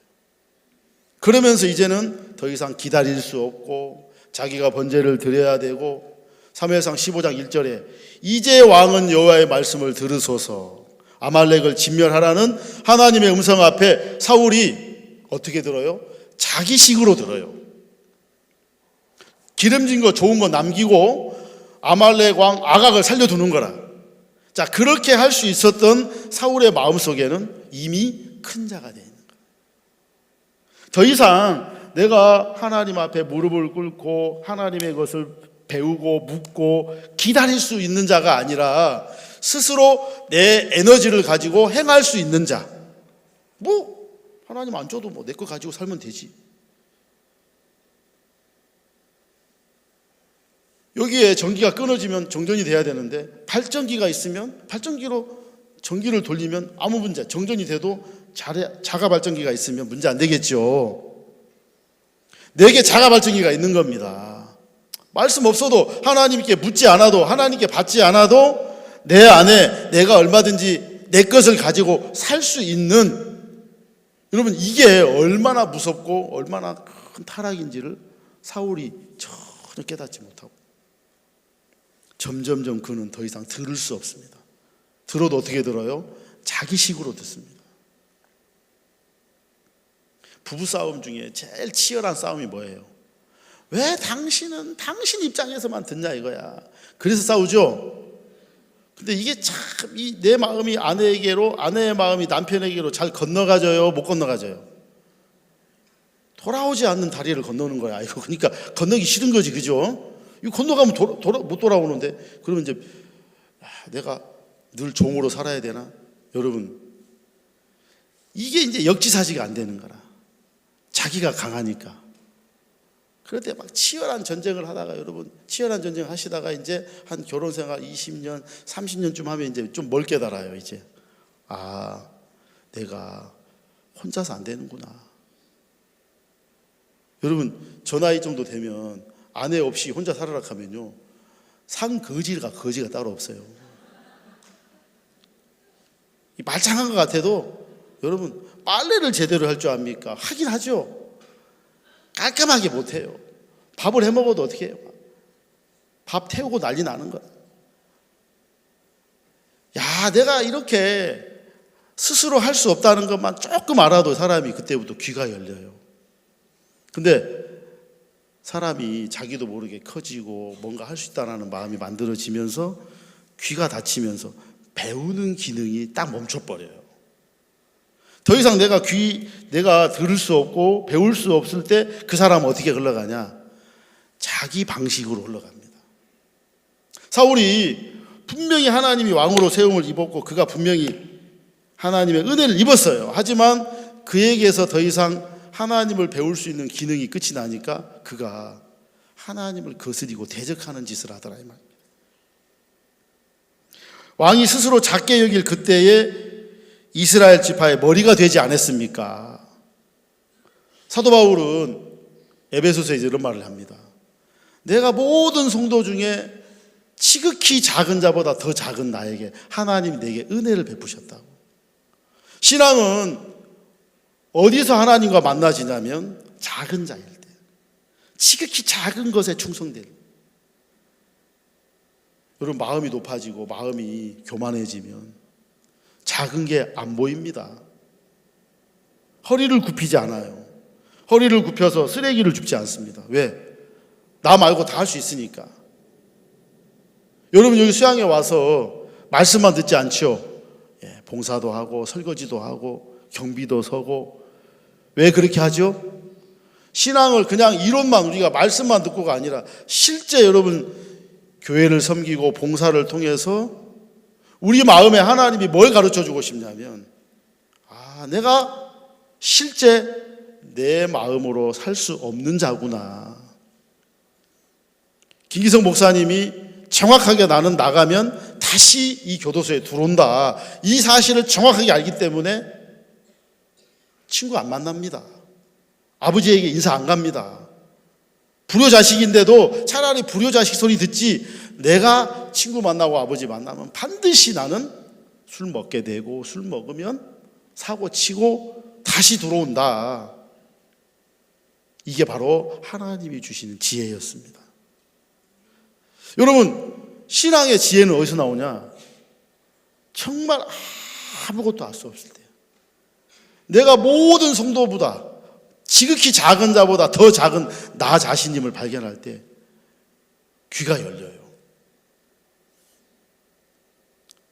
A: 그러면서 이제는 더 이상 기다릴 수 없고 자기가 번제를 드려야 되고, 사무엘상 15장 1절에 이제 왕은 여호와의 말씀을 들으소서 아말렉을 진멸하라는 하나님의 음성 앞에 사울이 어떻게 들어요? 자기 식으로 들어요. 기름진 거 좋은 거 남기고 아말렉 왕 아각을 살려두는 거라. 자, 그렇게 할 수 있었던 사울의 마음속에는 이미 큰 자가 되어 있는 거예요. 더 이상 내가 하나님 앞에 무릎을 꿇고 하나님의 것을 배우고 묻고 기다릴 수 있는 자가 아니라 스스로 내 에너지를 가지고 행할 수 있는 자. 하나님 안 줘도 내 거 가지고 살면 되지. 여기에 전기가 끊어지면 정전이 돼야 되는데 발전기가 있으면 발전기로 전기를 돌리면 아무 문제, 정전이 돼도 자가 발전기가 있으면 문제 안 되겠죠. 내게 자가 발전기가 있는 겁니다. 말씀 없어도 하나님께 묻지 않아도 하나님께 받지 않아도 내 안에 내가 얼마든지 내 것을 가지고 살 수 있는, 여러분 이게 얼마나 무섭고 얼마나 큰 타락인지를 사울이 전혀 깨닫지 못하고 점점 그는 더 이상 들을 수 없습니다. 들어도 어떻게 들어요? 자기 식으로 듣습니다. 부부싸움 중에 제일 치열한 싸움이 뭐예요? 왜 당신은 당신 입장에서만 듣냐 이거야. 그래서 싸우죠. 근데 이게 참 내 마음이 아내에게로, 아내의 마음이 남편에게로 잘 건너가져요, 못 건너가져요? 돌아오지 않는 다리를 건너는 거야 이거. 그러니까 건너기 싫은 거지, 그죠? 이거 건너가면 못 돌아오는데, 그러면 이제 내가 늘 종으로 살아야 되나? 여러분, 이게 이제 역지사지가 안 되는 거라. 자기가 강하니까. 그럴 때 막 치열한 전쟁을 하다가, 여러분 치열한 전쟁 하시다가 이제 한 결혼생활 20년, 30년쯤 하면 이제 좀 뭘 깨달아요. 이제 내가 혼자서 안 되는구나. 여러분 저 나이 정도 되면 아내 없이 혼자 살아라 하면요, 거지가 따로 없어요. 말짱한 것 같아도 여러분 빨래를 제대로 할 줄 압니까? 하긴 하죠. 깔끔하게 못해요. 밥을 해먹어도 어떻게 해요? 밥 태우고 난리 나는 거야. 야, 내가 이렇게 스스로 할 수 없다는 것만 조금 알아도 사람이 그때부터 귀가 열려요. 근데 사람이 자기도 모르게 커지고 뭔가 할 수 있다는 마음이 만들어지면서 귀가 닫히면서 배우는 기능이 딱 멈춰버려요. 더 이상 내가 들을 수 없고 배울 수 없을 때 그 사람은 어떻게 흘러가냐? 자기 방식으로 흘러갑니다. 사울이 분명히 하나님이 왕으로 세움을 입었고 그가 분명히 하나님의 은혜를 입었어요. 하지만 그에게서 더 이상 하나님을 배울 수 있는 기능이 끝이 나니까 그가 하나님을 거스리고 대적하는 짓을 하더라 이 말입니다. 왕이 스스로 작게 여길 그때에 이스라엘 지파의 머리가 되지 않았습니까? 사도 바울은 에베소서에서 이런 말을 합니다. 내가 모든 성도 중에 지극히 작은 자보다 더 작은 나에게 하나님이 내게 은혜를 베푸셨다고. 신앙은 어디서 하나님과 만나지냐면 작은 자일 때, 지극히 작은 것에 충성될 때. 여러분, 마음이 높아지고 마음이 교만해지면 작은 게 안 보입니다. 허리를 굽히지 않아요. 허리를 굽혀서 쓰레기를 줍지 않습니다. 왜? 나 말고 다 할 수 있으니까. 여러분, 여기 수양에 와서 말씀만 듣지 않죠? 봉사도 하고 설거지도 하고 경비도 서고. 왜 그렇게 하죠? 신앙을 그냥 이론만 우리가 말씀만 듣고가 아니라 실제 여러분 교회를 섬기고 봉사를 통해서 우리 마음에 하나님이 뭘 가르쳐주고 싶냐면 내가 실제 내 마음으로 살 수 없는 자구나. 김기성 목사님이 정확하게 나는 나가면 다시 이 교도소에 들어온다. 이 사실을 정확하게 알기 때문에 친구 안 만납니다. 아버지에게 인사 안 갑니다. 불효자식인데도 차라리 불효자식 소리 듣지, 내가 친구 만나고 아버지 만나면 반드시 나는 술 먹게 되고 술 먹으면 사고 치고 다시 들어온다. 이게 바로 하나님이 주시는 지혜였습니다. 여러분, 신앙의 지혜는 어디서 나오냐? 정말 아무것도 알 수 없을 때, 내가 모든 성도보다 지극히 작은 자보다 더 작은 나 자신임을 발견할 때 귀가 열려요.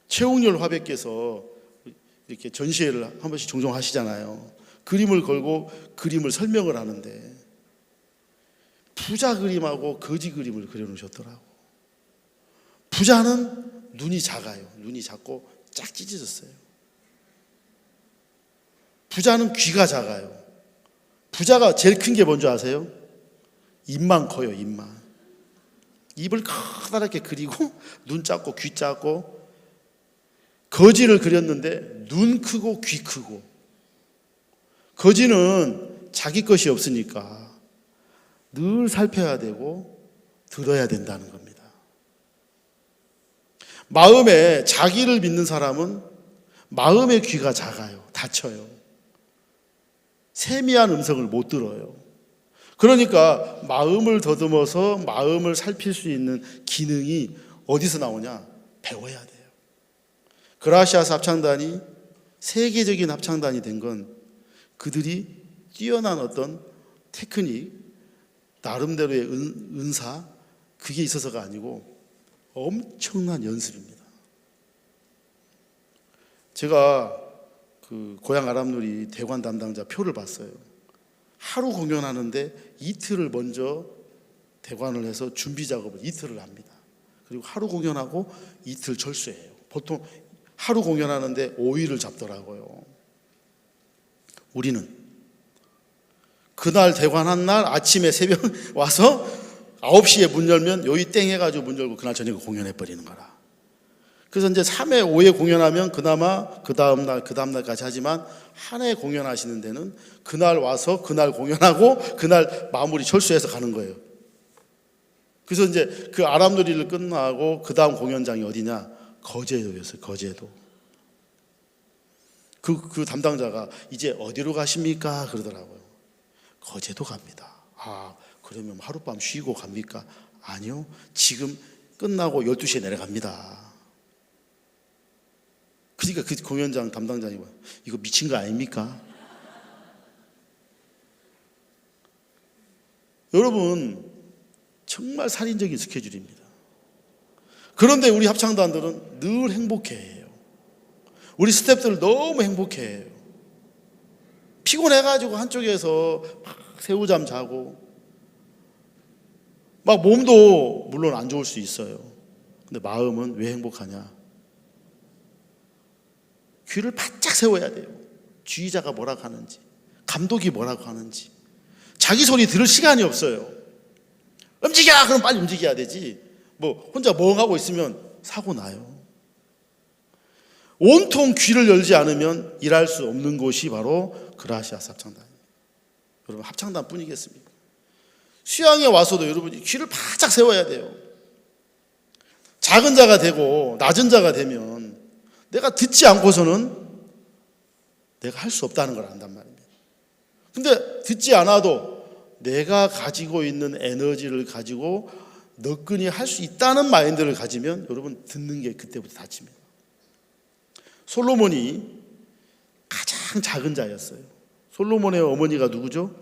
A: 최웅렬 화백께서 이렇게 전시회를 한 번씩 종종 하시잖아요. 그림을 걸고 그림을 설명을 하는데 부자 그림하고 거지 그림을 그려놓으셨더라고. 부자는 눈이 작아요. 눈이 작고 쫙 찢어졌어요. 부자는 귀가 작아요. 부자가 제일 큰 게 뭔지 아세요? 입만 커요. 입만. 입을 커다랗게 그리고 눈 작고 귀 작고. 거지를 그렸는데 눈 크고 귀 크고. 거지는 자기 것이 없으니까 늘 살펴야 되고 들어야 된다는 겁니다. 마음에 자기를 믿는 사람은 마음의 귀가 작아요. 닫혀요. 세미한 음성을 못 들어요. 그러니까 마음을 더듬어서 마음을 살필 수 있는 기능이 어디서 나오냐? 배워야 돼요. 그라시아스 합창단이 세계적인 합창단이 된 건 그들이 뛰어난 어떤 테크닉, 나름대로의 은사, 그게 있어서가 아니고 엄청난 연습입니다. 제가 그 고향 아람누리 대관 담당자 표를 봤어요. 하루 공연하는데 이틀을 먼저 대관을 해서 준비 작업을 이틀을 합니다. 그리고 하루 공연하고 이틀 철수해요. 보통 하루 공연하는데 5일을 잡더라고요. 우리는 그날 대관한 날 아침에 새벽 와서 9시에 문 열면 요이 땡 해가지고 문 열고 그날 저녁에 공연해버리는 거라. 그래서 이제 3회, 5회 공연하면 그나마 그 다음날까지 하지만 한 해 공연하시는 데는 그날 와서 그날 공연하고 그날 마무리 철수해서 가는 거예요. 그래서 이제 그 아람누리를 끝나고 그 다음 공연장이 어디냐? 거제도였어요. 거제도. 그 담당자가 이제 어디로 가십니까? 그러더라고요. 거제도 갑니다. 그러면 하룻밤 쉬고 갑니까? 아니요. 지금 끝나고 12시에 내려갑니다. 그러니까 그 공연장 담당자님, 이거 미친 거 아닙니까? 여러분 정말 살인적인 스케줄입니다. 그런데 우리 합창단들은 늘 행복해해요. 우리 스태프들 너무 행복해해요. 피곤해가지고 한쪽에서 막 새우잠 자고 막 몸도 물론 안 좋을 수 있어요. 근데 마음은 왜 행복하냐? 귀를 바짝 세워야 돼요. 지휘자가 뭐라고 하는지, 감독이 뭐라고 하는지. 자기 소리 들을 시간이 없어요. 움직여! 그럼 빨리 움직여야 되지. 뭐 혼자 멍하고 있으면 사고 나요. 온통 귀를 열지 않으면 일할 수 없는 곳이 바로 그라시아스 합창단입니다. 여러분 합창단 뿐이겠습니까? 수양에 와서도 여러분이 귀를 바짝 세워야 돼요. 작은 자가 되고 낮은 자가 되면 내가 듣지 않고서는 내가 할 수 없다는 걸 안단 말입니다. 근데 듣지 않아도 내가 가지고 있는 에너지를 가지고 너끈히 할 수 있다는 마인드를 가지면 여러분 듣는 게 그때부터 닫힙니다. 솔로몬이 가장 작은 자였어요. 솔로몬의 어머니가 누구죠?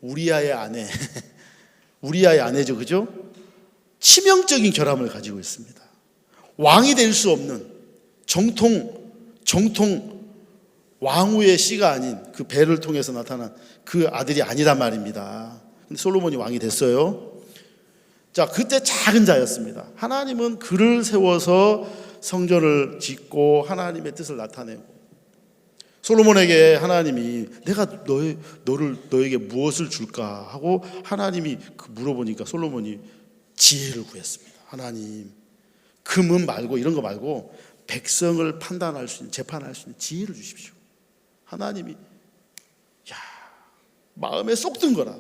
A: 우리아의 아내. 우리아의 아내죠, 그죠? 치명적인 결함을 가지고 있습니다. 왕이 될 수 없는 정통 왕후의 씨가 아닌 그 배를 통해서 나타난 그 아들이 아니란 말입니다. 근데 솔로몬이 왕이 됐어요. 자, 그때 작은 자였습니다. 하나님은 그를 세워서 성전을 짓고 하나님의 뜻을 나타내고, 솔로몬에게 하나님이 내가 너에게 무엇을 줄까 하고 하나님이 물어보니까 솔로몬이 지혜를 구했습니다. 하나님, 금은 말고 이런 거 말고 백성을 판단할 수 있는, 재판할 수 있는 지혜를 주십시오. 하나님이 마음에 쏙 든 거라.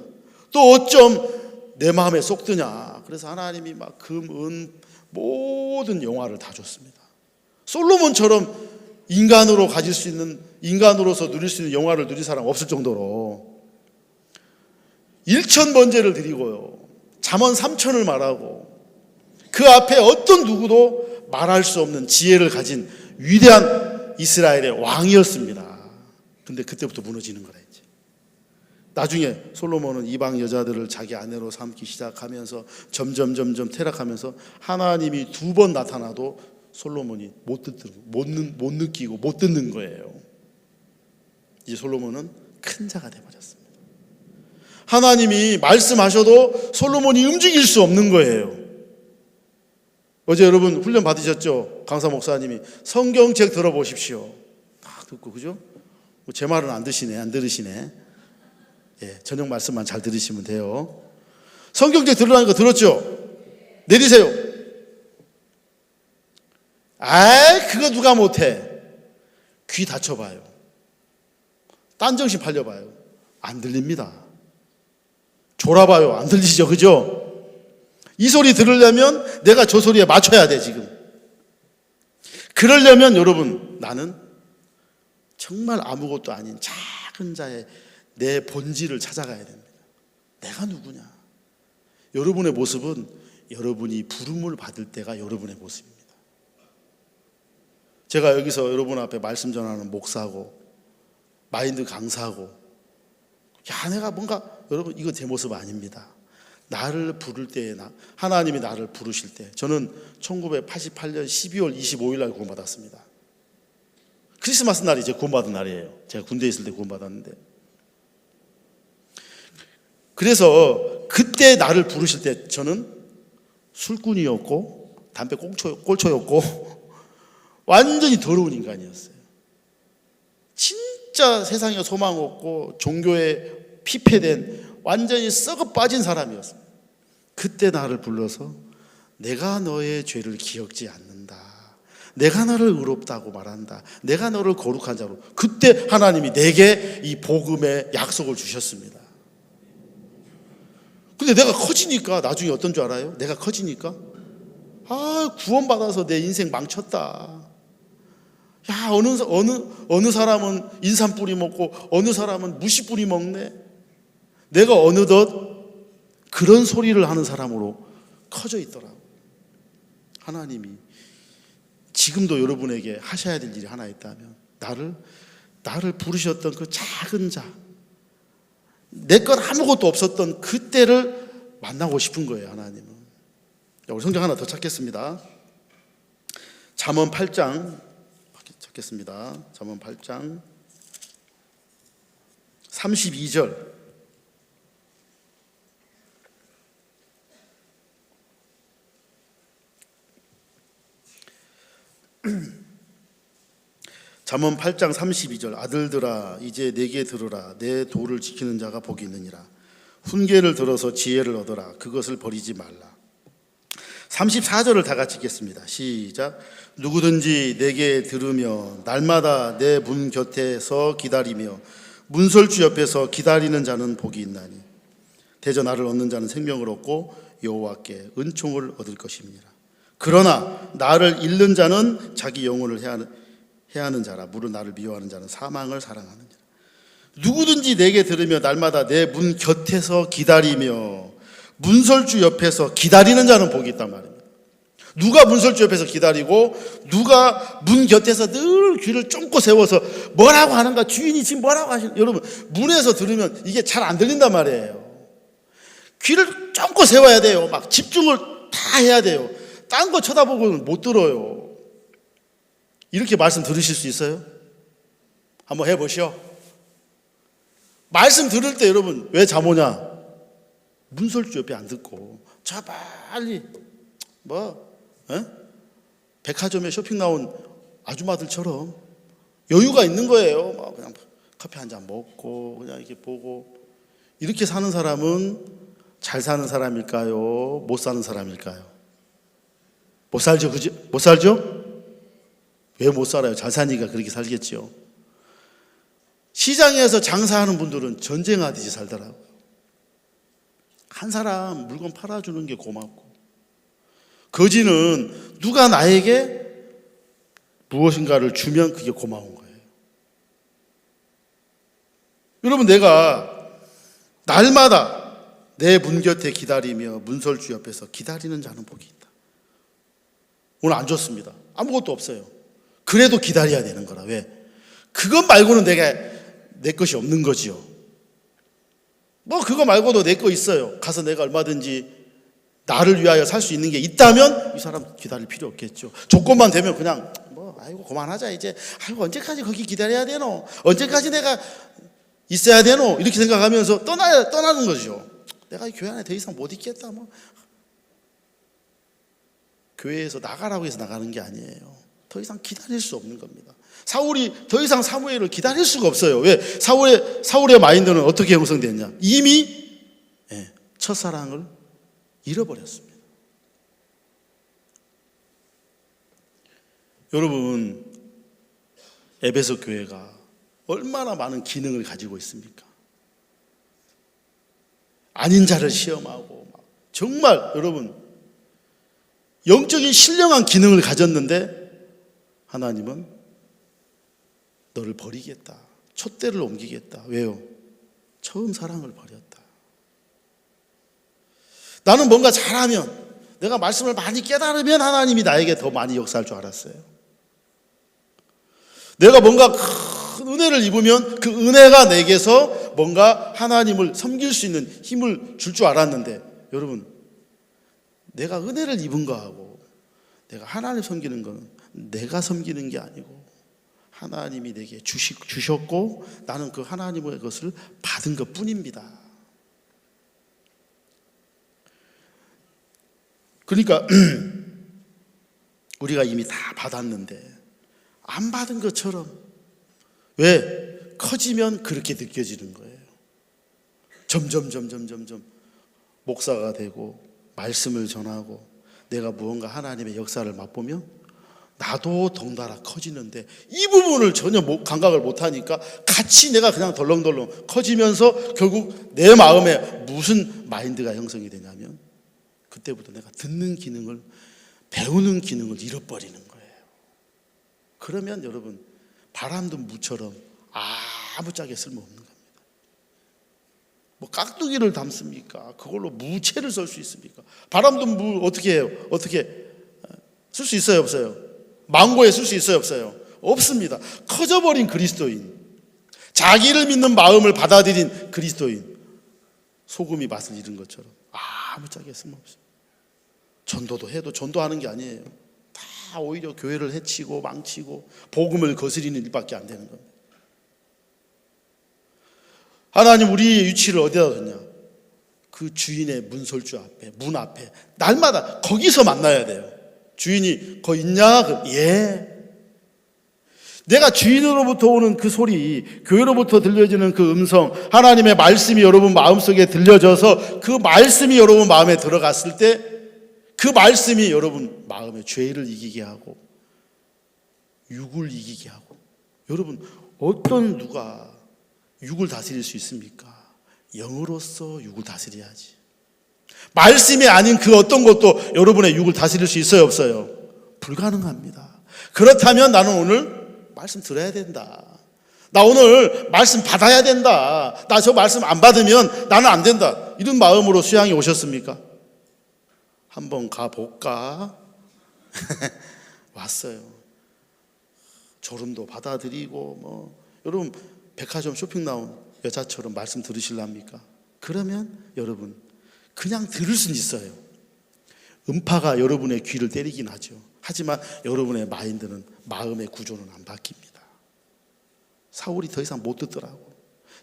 A: 또 어쩜 내 마음에 쏙 드냐. 그래서 하나님이 막 금, 은, 모든 영화를 다 줬습니다. 솔로몬처럼 인간으로 가질 수 있는, 인간으로서 누릴 수 있는 영화를 누릴 사람 없을 정도로 1,000번제를 드리고요, 잠언 3,000을 말하고 그 앞에 어떤 누구도 말할 수 없는 지혜를 가진 위대한 이스라엘의 왕이었습니다. 근데 그때부터 무너지는 거라 했지. 나중에 솔로몬은 이방 여자들을 자기 아내로 삼기 시작하면서 점점 퇴락하면서 하나님이 2번 나타나도 솔로몬이 못 느끼고 못 듣는 거예요. 이제 솔로몬은 큰 자가 되어버렸습니다. 하나님이 말씀하셔도 솔로몬이 움직일 수 없는 거예요. 어제 여러분 훈련 받으셨죠? 강사 목사님이 성경책 들어보십시오. 딱 듣고, 그죠? 제 말은 안 들으시네. 저녁 말씀만 잘 들으시면 돼요. 성경책 들으라는 거 들었죠? 내리세요. 그거 누가 못해. 귀 닫혀봐요. 딴 정신 팔려봐요. 안 들립니다. 졸아봐요. 안 들리죠, 그죠? 이 소리 들으려면 내가 저 소리에 맞춰야 돼, 지금. 그러려면 여러분, 나는 정말 아무것도 아닌 작은 자의 내 본질을 찾아가야 됩니다. 내가 누구냐? 여러분의 모습은 여러분이 부름을 받을 때가 여러분의 모습입니다. 제가 여기서 여러분 앞에 말씀 전하는 목사고 마인드 강사고, 내가 뭔가, 여러분 이거 제 모습 아닙니다. 나를 부를 때에 하나님이 나를 부르실 때, 저는 1988년 12월 25일 날 구원받았습니다. 크리스마스 날이 제 구원받은 날이에요. 제가 군대에 있을 때 구원받았는데, 그래서 그때 나를 부르실 때 저는 술꾼이었고 담배 꼴초였고 완전히 더러운 인간이었어요. 진짜 세상에 소망 없고 종교에 피폐된 완전히 썩어 빠진 사람이었습니다. 그때 나를 불러서 내가 너의 죄를 기억지 않는다, 내가 너를 의롭다고 말한다, 내가 너를 거룩한 자로, 그때 하나님이 내게 이 복음의 약속을 주셨습니다. 근데 내가 커지니까 나중에 어떤 줄 알아요? 내가 커지니까 구원받아서 내 인생 망쳤다. 어느 사람은 인삼 뿌리 먹고 어느 사람은 무시 뿌리 먹네. 내가 어느덧 그런 소리를 하는 사람으로 커져 있더라고. 하나님이 지금도 여러분에게 하셔야 될 일이 하나 있다면 나를 부르셨던 그 작은 자, 내 것 아무것도 없었던 그때를 만나고 싶은 거예요, 하나님은. 우리 성경 하나 더 찾겠습니다. 잠언 8장 찾겠습니다. 잠언 8장 32절. 잠언 8장 32절. 아들들아 이제 내게 들으라. 내 도를 지키는 자가 복이 있느니라. 훈계를 들어서 지혜를 얻어라. 그것을 버리지 말라. 34절을 다 같이 읽겠습니다. 시작. 누구든지 내게 들으며 날마다 내 문 곁에서 기다리며 문설주 옆에서 기다리는 자는 복이 있나니 대저 나를 얻는 자는 생명을 얻고 여호와께 은총을 얻을 것입니다. 그러나 나를 잃는 자는 자기 영혼을 해하는 자라. 무릇 나를 미워하는 자는 사망을 사랑하느니라. 누구든지 내게 들으며 날마다 내 문 곁에서 기다리며 문설주 옆에서 기다리는 자는 복이 있단 말입니다. 누가 문설주 옆에서 기다리고 누가 문 곁에서 늘 귀를 쫑긋 세워서 뭐라고 하는가, 주인이 지금 뭐라고 하시는, 여러분 문에서 들으면 이게 잘 안 들린단 말이에요. 귀를 쫑긋 세워야 돼요. 막 집중을 다 해야 돼요. 딴 거 쳐다보고는 못 들어요. 이렇게 말씀 들으실 수 있어요? 한번 해보시오. 말씀 들을 때 여러분 왜 잠 오냐? 문설주 옆에 안 듣고 저 빨리 백화점에 쇼핑 나온 아줌마들처럼 여유가 있는 거예요. 막 그냥 커피 한 잔 먹고 그냥 이렇게 보고. 이렇게 사는 사람은 잘 사는 사람일까요? 못 사는 사람일까요? 못 살죠, 그죠? 못 살죠? 왜 못 살아요? 잘 사니까 그렇게 살겠죠. 시장에서 장사하는 분들은 전쟁하듯이 살더라고요. 한 사람 물건 팔아주는 게 고맙고, 거지는 누가 나에게 무엇인가를 주면 그게 고마운 거예요. 여러분, 내가 날마다 내 문 곁에 기다리며 문설주 옆에서 기다리는 자는 복이 있다. 오늘 안 줬습니다. 아무것도 없어요. 그래도 기다려야 되는 거라. 왜? 그것 말고는 내 것이 없는 거지요. 그거 말고도 내 거 있어요. 가서 내가 얼마든지 나를 위하여 살 수 있는 게 있다면 이 사람 기다릴 필요 없겠죠. 조건만 되면 그냥 아이고 그만하자 이제. 아이고 언제까지 거기 기다려야 되노? 언제까지 내가 있어야 되노? 이렇게 생각하면서 떠나는 거죠. 내가 이 교회 안에 더 이상 못 있겠다. 교회에서 나가라고 해서 나가는 게 아니에요. 더 이상 기다릴 수 없는 겁니다. 사울이 더 이상 사무엘을 기다릴 수가 없어요. 왜? 사울의 마인드는 어떻게 형성됐냐? 이미 첫사랑을 잃어버렸습니다. 여러분, 에베소 교회가 얼마나 많은 기능을 가지고 있습니까? 아닌 자를 시험하고 정말 여러분 영적인 신령한 기능을 가졌는데 하나님은 너를 버리겠다. 촛대를 옮기겠다. 왜요? 처음 사랑을 버렸다. 나는 뭔가 잘하면, 내가 말씀을 많이 깨달으면 하나님이 나에게 더 많이 역사할 줄 알았어요. 내가 뭔가 큰 은혜를 입으면 그 은혜가 내게서 뭔가 하나님을 섬길 수 있는 힘을 줄 줄 알았는데, 여러분, 내가 은혜를 입은 거하고 내가 하나님 섬기는 거는 내가 섬기는 게 아니고 하나님이 내게 주셨고 나는 그 하나님의 것을 받은 것 뿐입니다. 그러니까 우리가 이미 다 받았는데 안 받은 것처럼, 왜? 커지면 그렇게 느껴지는 거예요. 점점 목사가 되고 말씀을 전하고 내가 무언가 하나님의 역사를 맛보면 나도 덩달아 커지는데 이 부분을 전혀 감각을 못하니까 같이 내가 그냥 덜렁덜렁 커지면서 결국 내 마음에 무슨 마인드가 형성이 되냐면 그때부터 내가 듣는 기능을, 배우는 기능을 잃어버리는 거예요. 그러면 여러분 바람든 무처럼 아무짝에 쓸모없는 겁니다. 깍두기를 담습니까? 그걸로 무채를 썰 수 있습니까? 바람든 무 어떻게 해요? 어떻게 쓸 수 있어요? 없어요? 망고에 쓸 수 있어요? 없어요? 없습니다. 커져버린 그리스도인, 자기를 믿는 마음을 받아들인 그리스도인, 소금이 맛을 잃은 것처럼 아무짝에 쓸모없어요. 전도도 해도 전도하는 게 아니에요. 다 오히려 교회를 해치고 망치고 복음을 거스리는 일밖에 안 되는 겁니다. 하나님 우리의 위치를 어디다 뒀냐? 그 주인의 문설주 앞에, 문 앞에 날마다 거기서 만나야 돼요. 주인이 거기 있냐? 예. 내가 주인으로부터 오는 그 소리, 교회로부터 들려지는 그 음성, 하나님의 말씀이 여러분 마음속에 들려져서 그 말씀이 여러분 마음에 들어갔을 때 그 말씀이 여러분 마음의 죄를 이기게 하고 육을 이기게 하고, 여러분 어떤 누가 육을 다스릴 수 있습니까? 영으로서 육을 다스려야지. 말씀이 아닌 그 어떤 것도 여러분의 육을 다스릴 수 있어요, 없어요? 불가능합니다. 그렇다면 나는 오늘 말씀 들어야 된다. 나 오늘 말씀 받아야 된다. 나 저 말씀 안 받으면 나는 안 된다. 이런 마음으로 수양에 오셨습니까? 한번 가볼까? 왔어요. 졸음도 받아들이고 여러분 백화점 쇼핑 나온 여자처럼 말씀 들으실랍니까? 그러면 여러분 그냥 들을 수는 있어요. 음파가 여러분의 귀를 때리긴 하죠. 하지만 여러분의 마인드는, 마음의 구조는 안 바뀝니다. 사울이 더 이상 못 듣더라고.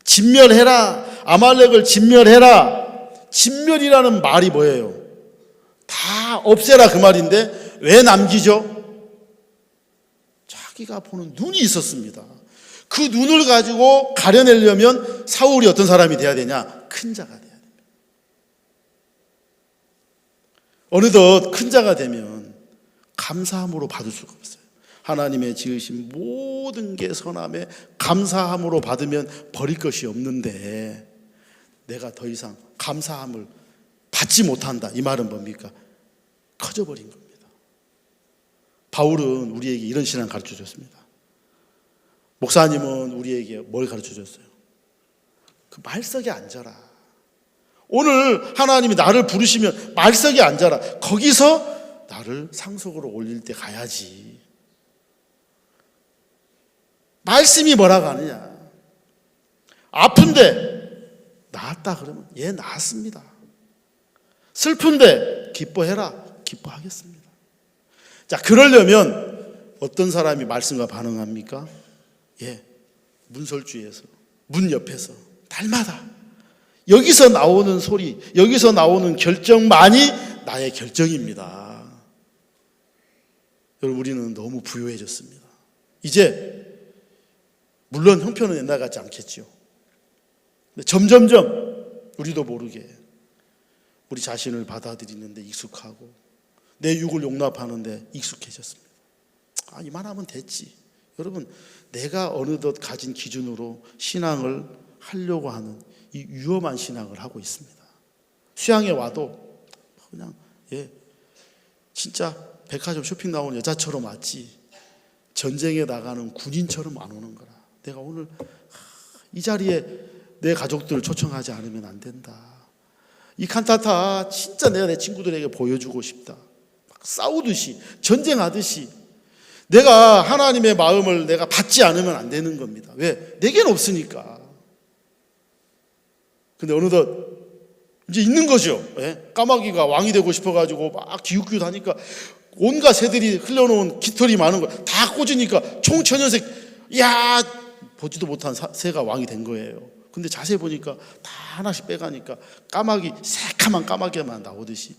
A: 진멸해라, 아말렉을 진멸해라. 진멸이라는 말이 뭐예요? 다 없애라 그 말인데 왜 남기죠? 자기가 보는 눈이 있었습니다. 그 눈을 가지고 가려내려면 사울이 어떤 사람이 돼야 되냐? 큰 자가 돼야 됩니다. 어느덧 큰 자가 되면 감사함으로 받을 수가 없어요. 하나님의 지으신 모든 게 선함에 감사함으로 받으면 버릴 것이 없는데 내가 더 이상 감사함을 받지 못한다. 이 말은 뭡니까? 커져버린 겁니다. 바울은 우리에게 이런 신앙 가르쳐 줬습니다. 목사님은 우리에게 뭘 가르쳐 줬어요? 그 말석에 앉아라. 오늘 하나님이 나를 부르시면 말석에 앉아라. 거기서 나를 상속으로 올릴 때 가야지. 말씀이 뭐라고 하느냐? 아픈데 나았다 그러면 예, 나았습니다. 슬픈데 기뻐해라. 기뻐하겠습니다. 자, 그러려면 어떤 사람이 말씀과 반응합니까? 예, 문설주에서, 문 옆에서 날마다 여기서 나오는 소리, 여기서 나오는 결정만이 나의 결정입니다. 여러분, 우리는 너무 부유해졌습니다. 이제 물론 형편은 옛날 같지 않겠죠. 근데 점점점 우리도 모르게 우리 자신을 받아들이는데 익숙하고 내 육을 용납하는데 익숙해졌습니다. 이만하면 됐지. 여러분, 내가 어느덧 가진 기준으로 신앙을 하려고 하는 이 위험한 신앙을 하고 있습니다. 수양에 와도 그냥 진짜 백화점 쇼핑 나온 여자처럼 왔지 전쟁에 나가는 군인처럼 안 오는 거라. 내가 오늘 이 자리에 내 가족들을 초청하지 않으면 안 된다. 이 칸타타 진짜 내가 내 친구들에게 보여주고 싶다. 막 싸우듯이 전쟁하듯이 내가 하나님의 마음을 내가 받지 않으면 안 되는 겁니다. 왜? 내게는 없으니까. 근데 어느덧 이제 있는 거죠. 까마귀가 왕이 되고 싶어가지고 막 기웃기웃하니까 온갖 새들이 흘려놓은 깃털이 많은 거 다 꽂으니까 총천연색, 야, 보지도 못한 새가 왕이 된 거예요. 근데 자세히 보니까 다 하나씩 빼가니까 까마귀, 새카만 까마귀만 나오듯이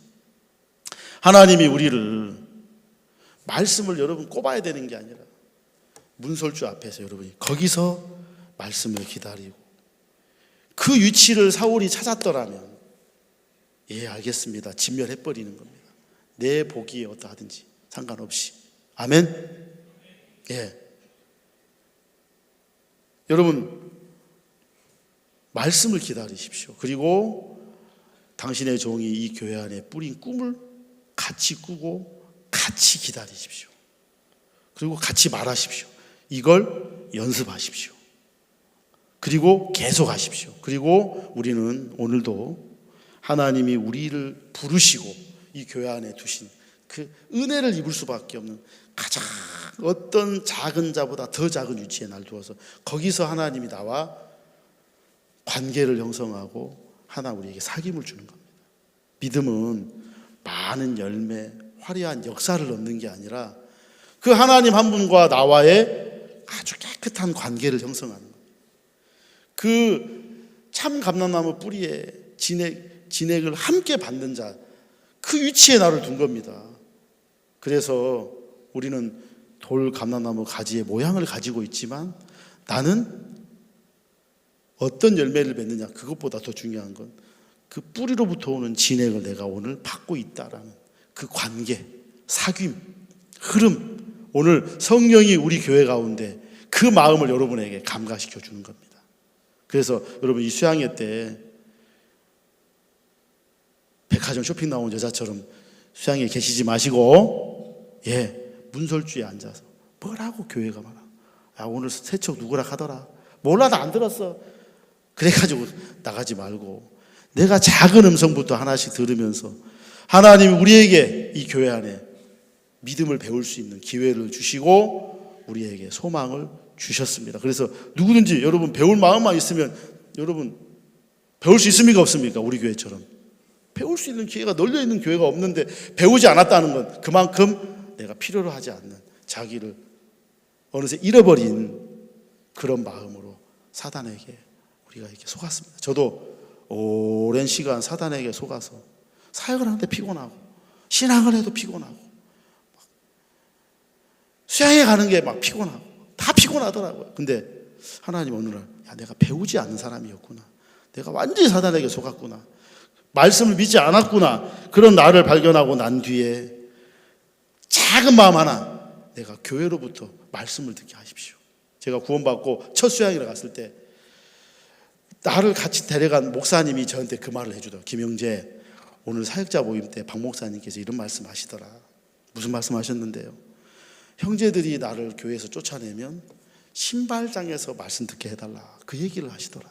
A: 하나님이 우리를 말씀을 여러분 꼽아야 되는 게 아니라 문설주 앞에서 여러분이 거기서 말씀을 기다리고 그 위치를 사울이 찾았더라면 예, 알겠습니다. 진멸해버리는 겁니다. 내 보기에 어떠하든지 상관없이. 아멘. 예. 여러분, 말씀을 기다리십시오. 그리고 당신의 종이 이 교회 안에 뿌린 꿈을 같이 꾸고 같이 기다리십시오. 그리고 같이 말하십시오. 이걸 연습하십시오. 그리고 계속 하십시오. 그리고 우리는 오늘도 하나님이 우리를 부르시고 이 교회 안에 두신 그 은혜를 입을 수밖에 없는 가장 어떤 작은 자보다 더 작은 위치에 날 두어서 거기서 하나님이 나와 관계를 형성하고 하나 우리에게 사귐을 주는 겁니다. 믿음은 많은 열매, 화려한 역사를 얻는 게 아니라 그 하나님 한 분과 나와의 아주 깨끗한 관계를 형성하는 겁니다. 그 참 감람나무 뿌리에 진액을 함께 받는 자, 그 위치에 나를 둔 겁니다. 그래서 우리는 돌 감람나무 가지의 모양을 가지고 있지만 나는 어떤 열매를 맺느냐, 그것보다 더 중요한 건 그 뿌리로부터 오는 진액을 내가 오늘 받고 있다라는 그 관계, 사귐, 흐름, 오늘 성령이 우리 교회 가운데 그 마음을 여러분에게 감가시켜 주는 겁니다. 그래서 여러분 이 수양회 때 백화점 쇼핑 나온 여자처럼 수양회에 계시지 마시고 문설주에 앉아서 뭐라고 교회가 말아. 야, 오늘 세척 누구라 하더라. 몰라, 나 안 들었어. 그래가지고 나가지 말고 내가 작은 음성부터 하나씩 들으면서 하나님이 우리에게 이 교회 안에 믿음을 배울 수 있는 기회를 주시고 우리에게 소망을 주셨습니다. 그래서 누구든지 여러분 배울 마음만 있으면 여러분 배울 수 있습니까 없습니까? 우리 교회처럼 배울 수 있는 기회가 널려 있는 교회가 없는데 배우지 않았다는 건 그만큼 내가 필요로 하지 않는 자기를 어느새 잃어버린 그런 마음으로 사단에게 우리가 이렇게 속았습니다. 저도 오랜 시간 사단에게 속아서 사역을 하는데 피곤하고 신앙을 해도 피곤하고 수양에 가는 게 막 피곤하고 다 피곤하더라고요. 근데 하나님 어느 날 내가 배우지 않는 사람이었구나, 내가 완전히 사단에게 속았구나, 말씀을 믿지 않았구나, 그런 나를 발견하고 난 뒤에 작은 마음 하나, 내가 교회로부터 말씀을 듣게 하십시오. 제가 구원받고 첫 수양회를 갔을 때 나를 같이 데려간 목사님이 저한테 그 말을 해주더라고요. 김영재, 오늘 사역자 모임 때 박 목사님께서 이런 말씀 하시더라. 무슨 말씀 하셨는데요? 형제들이 나를 교회에서 쫓아내면 신발장에서 말씀 듣게 해달라, 그 얘기를 하시더라.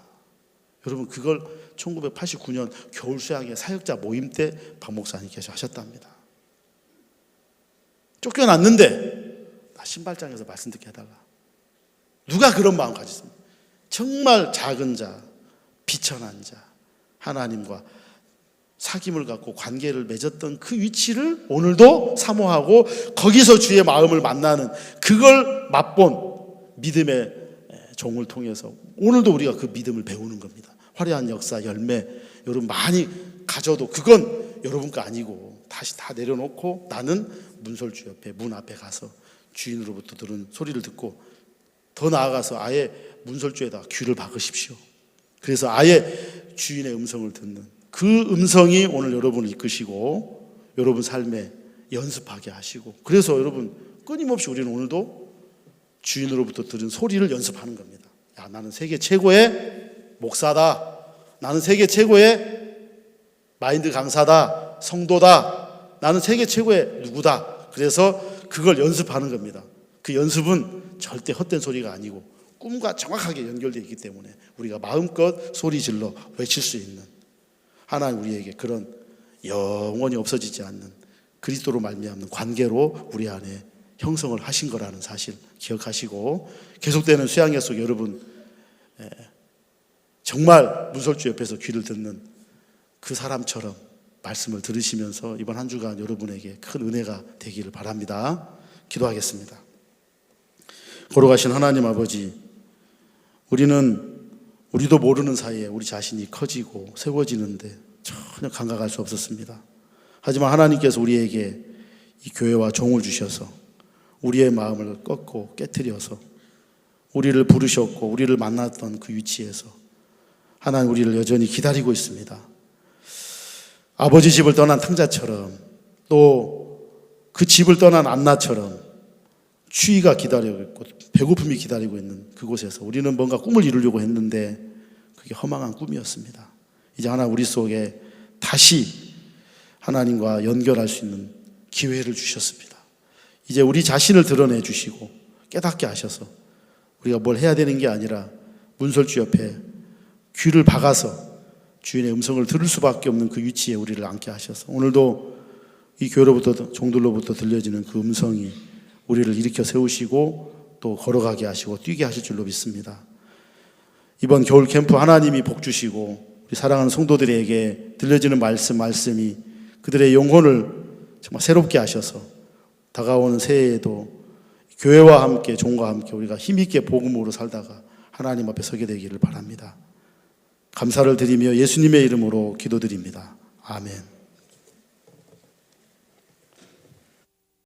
A: 여러분 그걸 1989년 겨울 수양회 사역자 모임 때 박 목사님께서 하셨답니다. 쫓겨났는데 나 신발장에서 말씀 듣게 해달라. 누가 그런 마음 가졌습니까? 정말 작은 자, 비천한 자, 하나님과 사귐을 갖고 관계를 맺었던 그 위치를 오늘도 사모하고 거기서 주의 마음을 만나는 그걸 맛본 믿음의 종을 통해서 오늘도 우리가 그 믿음을 배우는 겁니다. 화려한 역사, 열매 여러분 많이 가져도 그건 여러분 거 아니고 다시 다 내려놓고 나는 문설주 옆에 문 앞에 가서 주인으로부터 들은 소리를 듣고 더 나아가서 아예 문설주에다 귀를 박으십시오. 그래서 아예 주인의 음성을 듣는 그 음성이 오늘 여러분을 이끄시고 여러분 삶에 연습하게 하시고, 그래서 여러분 끊임없이 우리는 오늘도 주인으로부터 들은 소리를 연습하는 겁니다. 야, 나는 세계 최고의 목사다, 나는 세계 최고의 마인드 강사다, 성도다, 나는 세계 최고의 누구다. 그래서 그걸 연습하는 겁니다. 그 연습은 절대 헛된 소리가 아니고 꿈과 정확하게 연결되어 있기 때문에 우리가 마음껏 소리 질러 외칠 수 있는, 하나님 우리에게 그런 영원히 없어지지 않는 그리스도로 말미암는 관계로 우리 안에 형성을 하신 거라는 사실 기억하시고, 계속되는 수양회 속 여러분 정말 문설주 옆에서 귀를 듣는 그 사람처럼 말씀을 들으시면서 이번 한 주간 여러분에게 큰 은혜가 되기를 바랍니다. 기도하겠습니다. 걸어가신 하나님 아버지, 우리도 모르는 사이에 우리 자신이 커지고 세워지는데 전혀 감각할 수 없었습니다. 하지만 하나님께서 우리에게 이 교회와 종을 주셔서 우리의 마음을 꺾고 깨트려서 우리를 부르셨고 우리를 만났던 그 위치에서 하나님 우리를 여전히 기다리고 있습니다. 아버지 집을 떠난 탕자처럼 또 그 집을 떠난 안나처럼 추위가 기다리고 있고 배고픔이 기다리고 있는 그곳에서 우리는 뭔가 꿈을 이루려고 했는데 그게 허망한 꿈이었습니다. 이제 하나님 우리 속에 다시 하나님과 연결할 수 있는 기회를 주셨습니다. 이제 우리 자신을 드러내 주시고 깨닫게 하셔서 우리가 뭘 해야 되는 게 아니라 문설주 옆에 귀를 박아서 주인의 음성을 들을 수밖에 없는 그 위치에 우리를 앉게 하셔서 오늘도 이 교회로부터 종들로부터 들려지는 그 음성이 우리를 일으켜 세우시고 또 걸어가게 하시고 뛰게 하실 줄로 믿습니다. 이번 겨울 캠프 하나님이 복 주시고 우리 사랑하는 성도들에게 들려지는 말씀이 그들의 영혼을 정말 새롭게 하셔서 다가오는 새해에도 교회와 함께 종과 함께 우리가 힘있게 복음으로 살다가 하나님 앞에 서게 되기를 바랍니다. 감사를 드리며 예수님의 이름으로 기도드립니다. 아멘.